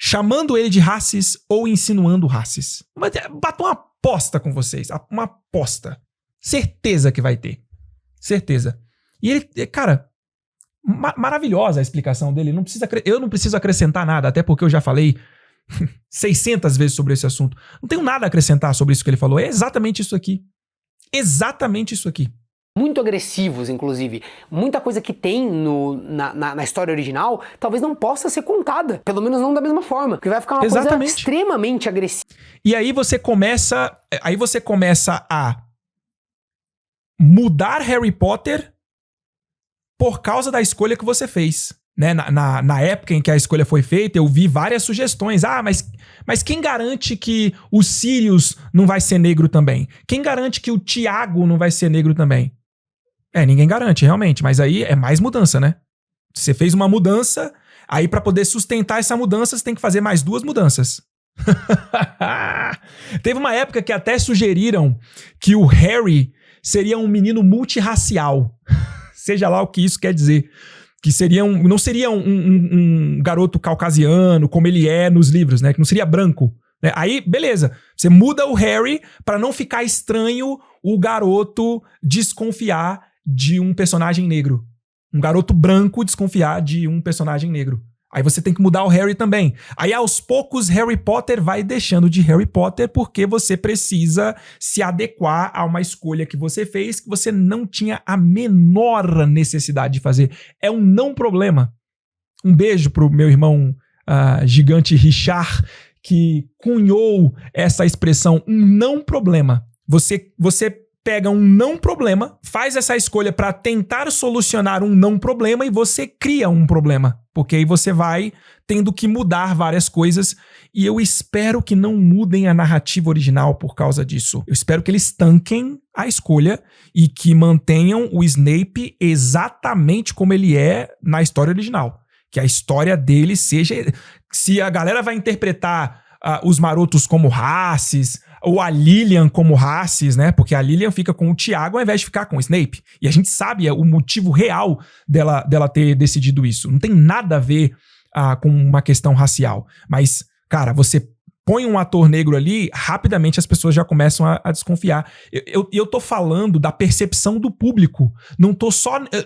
Chamando ele de racis ou insinuando racis. Mas bato uma aposta com vocês. Uma aposta. Certeza que vai ter. Certeza. E ele, cara, maravilhosa a explicação dele. Eu não preciso acrescentar nada, até porque eu já falei 600 vezes sobre esse assunto. Não tenho nada a acrescentar sobre isso que ele falou. É exatamente isso aqui. Exatamente isso aqui. Muito agressivos, inclusive. Muita coisa que tem na história original talvez não possa ser contada. Pelo menos não da mesma forma. Porque vai ficar uma coisa extremamente agressiva. E aí você começa a mudar Harry Potter por causa da escolha que você fez. Né? Na época em que a escolha foi feita, eu vi várias sugestões. Mas quem garante que o Sirius não vai ser negro também? Quem garante que o Tiago não vai ser negro também? Ninguém garante, realmente. Mas aí é mais mudança, né? Você fez uma mudança, aí pra poder sustentar essa mudança, você tem que fazer mais 2 mudanças. Teve uma época que até sugeriram que o Harry seria um menino multirracial. Seja lá o que isso quer dizer. Que não seria um garoto caucasiano, como ele é nos livros, né? Que não seria branco. Né? Aí, beleza. Você muda o Harry pra não ficar estranho o garoto desconfiar de um personagem negro. Um garoto branco desconfiar de um personagem negro. Aí você tem que mudar o Harry também. Aí, aos poucos, Harry Potter vai deixando de Harry Potter porque você precisa se adequar a uma escolha que você fez que você não tinha a menor necessidade de fazer. É um não problema. Um beijo pro meu irmão gigante Richard, que cunhou essa expressão, um não problema. Você pega um não problema, faz essa escolha para tentar solucionar um não problema e você cria um problema. Porque aí você vai tendo que mudar várias coisas e eu espero que não mudem a narrativa original por causa disso. Eu espero que eles tanquem a escolha e que mantenham o Snape exatamente como ele é na história original. Que a história dele seja... Se a galera vai interpretar os marotos como racis, ou a Lilian como racis, né? Porque a Lilian fica com o Tiago ao invés de ficar com o Snape. E a gente sabe o motivo real dela ter decidido isso. Não tem nada a ver com uma questão racial. Mas, cara, você põe um ator negro ali, rapidamente as pessoas já começam a desconfiar. Eu tô falando da percepção do público.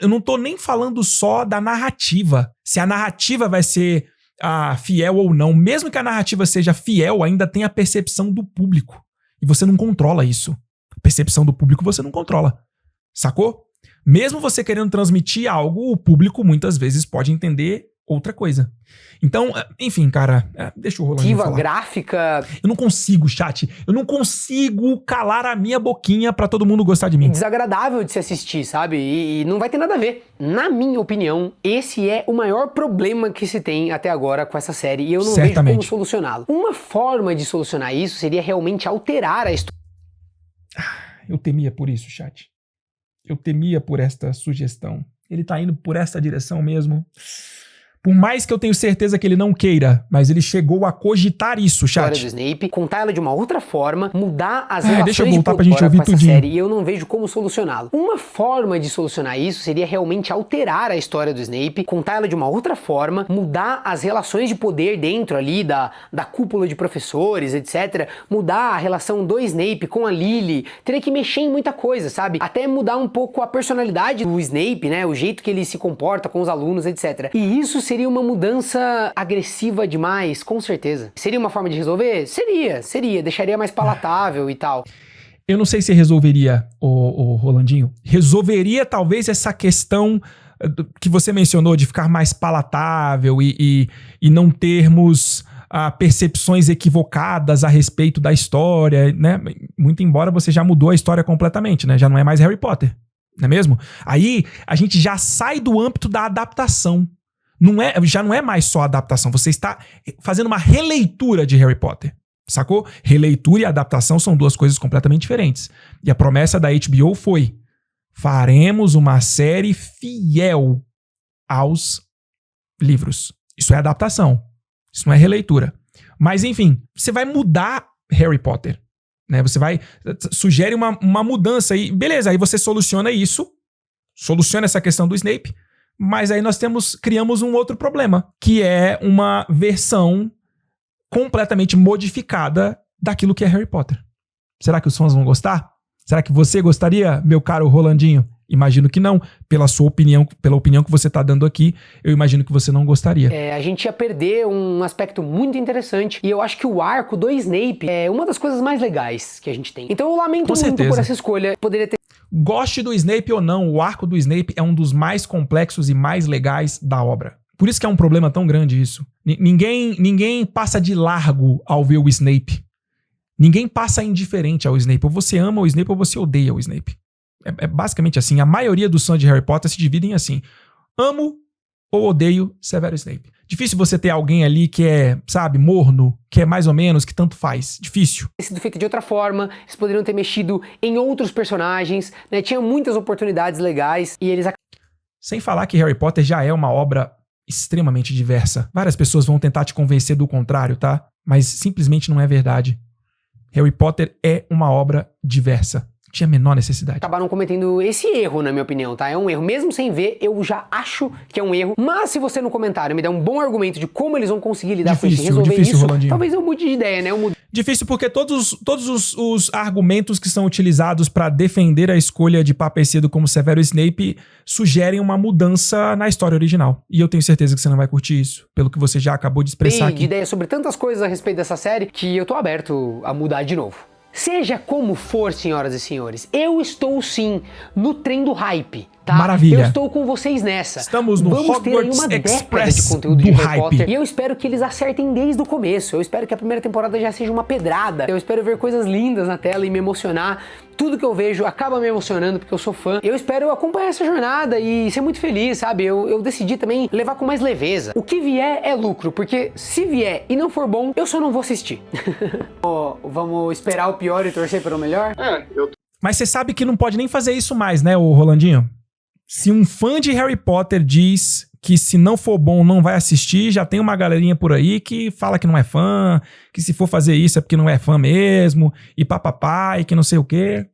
Eu não tô nem falando só da narrativa. Se a narrativa vai ser fiel ou não. Mesmo que a narrativa seja fiel, ainda tem a percepção do público. E você não controla isso. A percepção do público você não controla. Sacou? Mesmo você querendo transmitir algo, o público muitas vezes pode entender outra coisa. Então, enfim, cara, deixa o Rolandinho falar. Gráfica... Eu não consigo, chat. Eu não consigo calar a minha boquinha pra todo mundo gostar de mim. Desagradável de se assistir, sabe? E não vai ter nada a ver. Na minha opinião, esse é o maior problema que se tem até agora com essa série. E eu não vejo como solucioná-lo. Uma forma de solucionar isso seria realmente alterar a história. Eu temia por isso, chat. Eu temia por esta sugestão. Ele tá indo por essa direção mesmo. Por mais que eu tenho certeza que ele não queira, mas ele chegou a cogitar isso, chat. A história do Snape, contar ela de uma outra forma, mudar as relações deixa eu voltar pra gente ouvir com essa tudinho. série, e eu não vejo como solucioná-lo. Uma forma de solucionar isso seria realmente alterar a história do Snape, contar ela de uma outra forma, mudar as relações de poder dentro ali da cúpula de professores, etc. Mudar a relação do Snape com a Lily. Teria que mexer em muita coisa, sabe? Até mudar um pouco a personalidade do Snape, né? O jeito que ele se comporta com os alunos, etc. E isso seria Seria uma mudança agressiva demais, com certeza. Seria uma forma de resolver? Seria. Deixaria mais palatável e tal. Eu não sei se resolveria, o Rolandinho. Resolveria talvez essa questão que você mencionou de ficar mais palatável e não termos percepções equivocadas a respeito da história, né? Muito embora você já mudou a história completamente, né? Já não é mais Harry Potter, não é mesmo? Aí a gente já sai do âmbito da adaptação. Já não é mais só adaptação, você está fazendo uma releitura de Harry Potter. Sacou? Releitura e adaptação são duas coisas completamente diferentes. E a promessa da HBO foi: faremos uma série fiel aos livros. Isso é adaptação. Isso não é releitura. Mas, enfim, você vai mudar Harry Potter, né? Você sugere uma mudança aí. Beleza, aí você soluciona isso. Soluciona essa questão do Snape. Mas aí nós criamos um outro problema, que é uma versão completamente modificada daquilo que é Harry Potter. Será que os fãs vão gostar? Será que você gostaria, meu caro Rolandinho? Imagino que não. Pela sua opinião, pela opinião que você está dando aqui, eu imagino que você não gostaria. A gente ia perder um aspecto muito interessante, e eu acho que o arco do Snape é uma das coisas mais legais que a gente tem. Então eu lamento muito por essa escolha. Poderia ter... Goste do Snape ou não, o arco do Snape é um dos mais complexos e mais legais da obra. Por isso que é um problema tão grande isso. Ninguém passa de largo ao ver o Snape. Ninguém passa indiferente ao Snape. Ou você ama o Snape ou você odeia o Snape. É basicamente assim. A maioria dos fãs de Harry Potter se dividem assim: amo ou odeio Severus Snape. Difícil você ter alguém ali que é, sabe, morno, que é mais ou menos, que tanto faz. Difícil. Sido feito de outra forma, eles poderiam ter mexido em outros personagens, né? Tinha muitas oportunidades legais e eles... Sem falar que Harry Potter já é uma obra extremamente diversa. Várias pessoas vão tentar te convencer do contrário, tá? Mas simplesmente não é verdade. Harry Potter é uma obra diversa. Tinha a menor necessidade. Acabaram cometendo esse erro, na minha opinião, tá? É um erro. Mesmo sem ver, eu já acho que é um erro. Mas se você no comentário me der um bom argumento de como eles vão conseguir lidar com isso e resolver isso, Rolandinho, talvez eu mude de ideia, né? Difícil porque todos os argumentos que são utilizados para defender a escolha de Paper Cedo como Severus Snape sugerem uma mudança na história original. E eu tenho certeza que você não vai curtir isso, pelo que você já acabou de expressar aqui. De ideia sobre tantas coisas a respeito dessa série que eu tô aberto a mudar de novo. Seja como for, senhoras e senhores, eu estou sim no trem do hype, tá? Maravilha. Eu estou com vocês nessa. Estamos no Vamos ter aí uma década de conteúdo de Harry Potter. E eu espero que eles acertem desde o começo. Eu espero que a primeira temporada já seja uma pedrada. Eu espero ver coisas lindas na tela e me emocionar. Tudo que eu vejo acaba me emocionando porque eu sou fã. Eu espero acompanhar essa jornada e ser muito feliz, sabe? Eu decidi também levar com mais leveza. O que vier é lucro, porque se vier e não for bom, eu só não vou assistir. Vamos esperar o pior e torcer pelo melhor? Mas você sabe que não pode nem fazer isso mais, né, ô Rolandinho? Se um fã de Harry Potter diz que se não for bom não vai assistir, já tem uma galerinha por aí que fala que não é fã, que se for fazer isso é porque não é fã mesmo, e papapá, e que não sei o quê.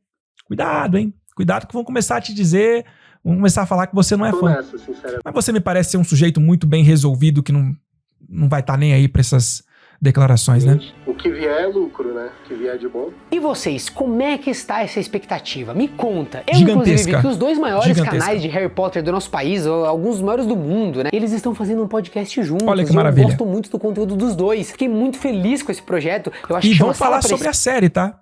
Cuidado, hein? Cuidado que vão começar a te dizer, vão começar a falar que você não é fã. Mas você me parece ser um sujeito muito bem resolvido, que não vai estar nem aí pra essas declarações, né? O que vier é lucro, né? O que vier de bom. E vocês, como é que está essa expectativa? Me conta. Eu, inclusive, vi que os dois maiores canais de Harry Potter do nosso país, ou alguns dos maiores do mundo, né? Eles estão fazendo um podcast juntos. Olha que maravilha. Eu gosto muito do conteúdo dos dois. Fiquei muito feliz com esse projeto. Eu acho e que vão falar sobre a série, tá?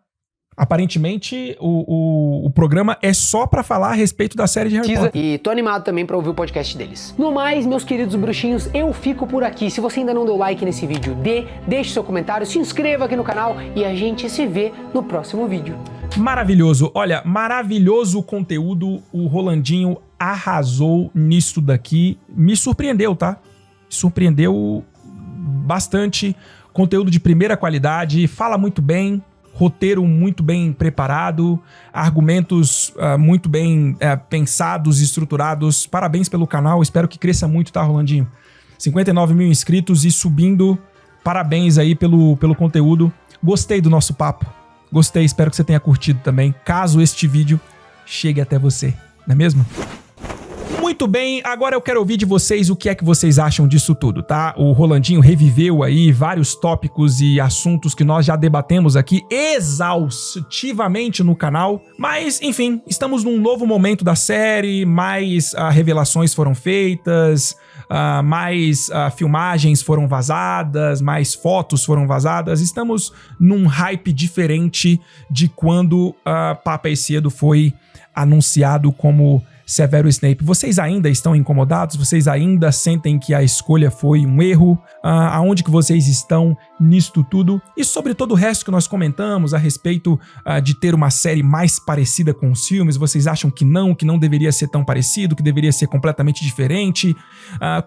Aparentemente, o programa é só pra falar a respeito da série de Harry Potter. E tô animado também pra ouvir o podcast deles. No mais, meus queridos bruxinhos, eu fico por aqui. Se você ainda não deu like nesse vídeo, deixe seu comentário, se inscreva aqui no canal e a gente se vê no próximo vídeo. Maravilhoso. Olha, maravilhoso o conteúdo. O Rolandinho arrasou nisso daqui. Me surpreendeu, tá? Surpreendeu bastante. Conteúdo de primeira qualidade. Fala muito bem. Roteiro muito bem preparado, argumentos muito bem pensados e estruturados. Parabéns pelo canal, espero que cresça muito, tá, Rolandinho? 59 mil inscritos e subindo. Parabéns aí pelo conteúdo. Gostei do nosso papo. Gostei, espero que você tenha curtido também, caso este vídeo chegue até você, não é mesmo? Muito bem, agora eu quero ouvir de vocês o que é que vocês acham disso tudo, tá? O Rolandinho reviveu aí vários tópicos e assuntos que nós já debatemos aqui exaustivamente no canal, mas enfim, estamos num novo momento da série, mais revelações foram feitas, mais filmagens foram vazadas, mais fotos foram vazadas. Estamos num hype diferente de quando Papa Essiedo foi anunciado como Severus Snape. Vocês ainda estão incomodados? Vocês ainda sentem que a escolha foi um erro? Aonde que vocês estão nisto tudo? E sobre todo o resto que nós comentamos a respeito de ter uma série mais parecida com os filmes, vocês acham que não deveria ser tão parecido, que deveria ser completamente diferente?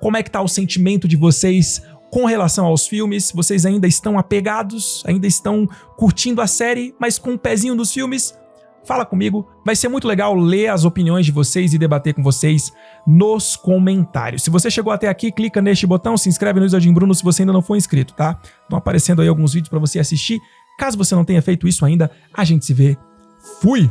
Como é que tá o sentimento de vocês com relação aos filmes? Vocês ainda estão apegados? Ainda estão curtindo a série, mas com um pezinho nos filmes? Fala comigo, vai ser muito legal ler as opiniões de vocês e debater com vocês nos comentários. Se você chegou até aqui, clica neste botão, se inscreve no Wizarding Bruno se você ainda não for inscrito, tá? Estão aparecendo aí alguns vídeos para você assistir. Caso você não tenha feito isso ainda, a gente se vê. Fui!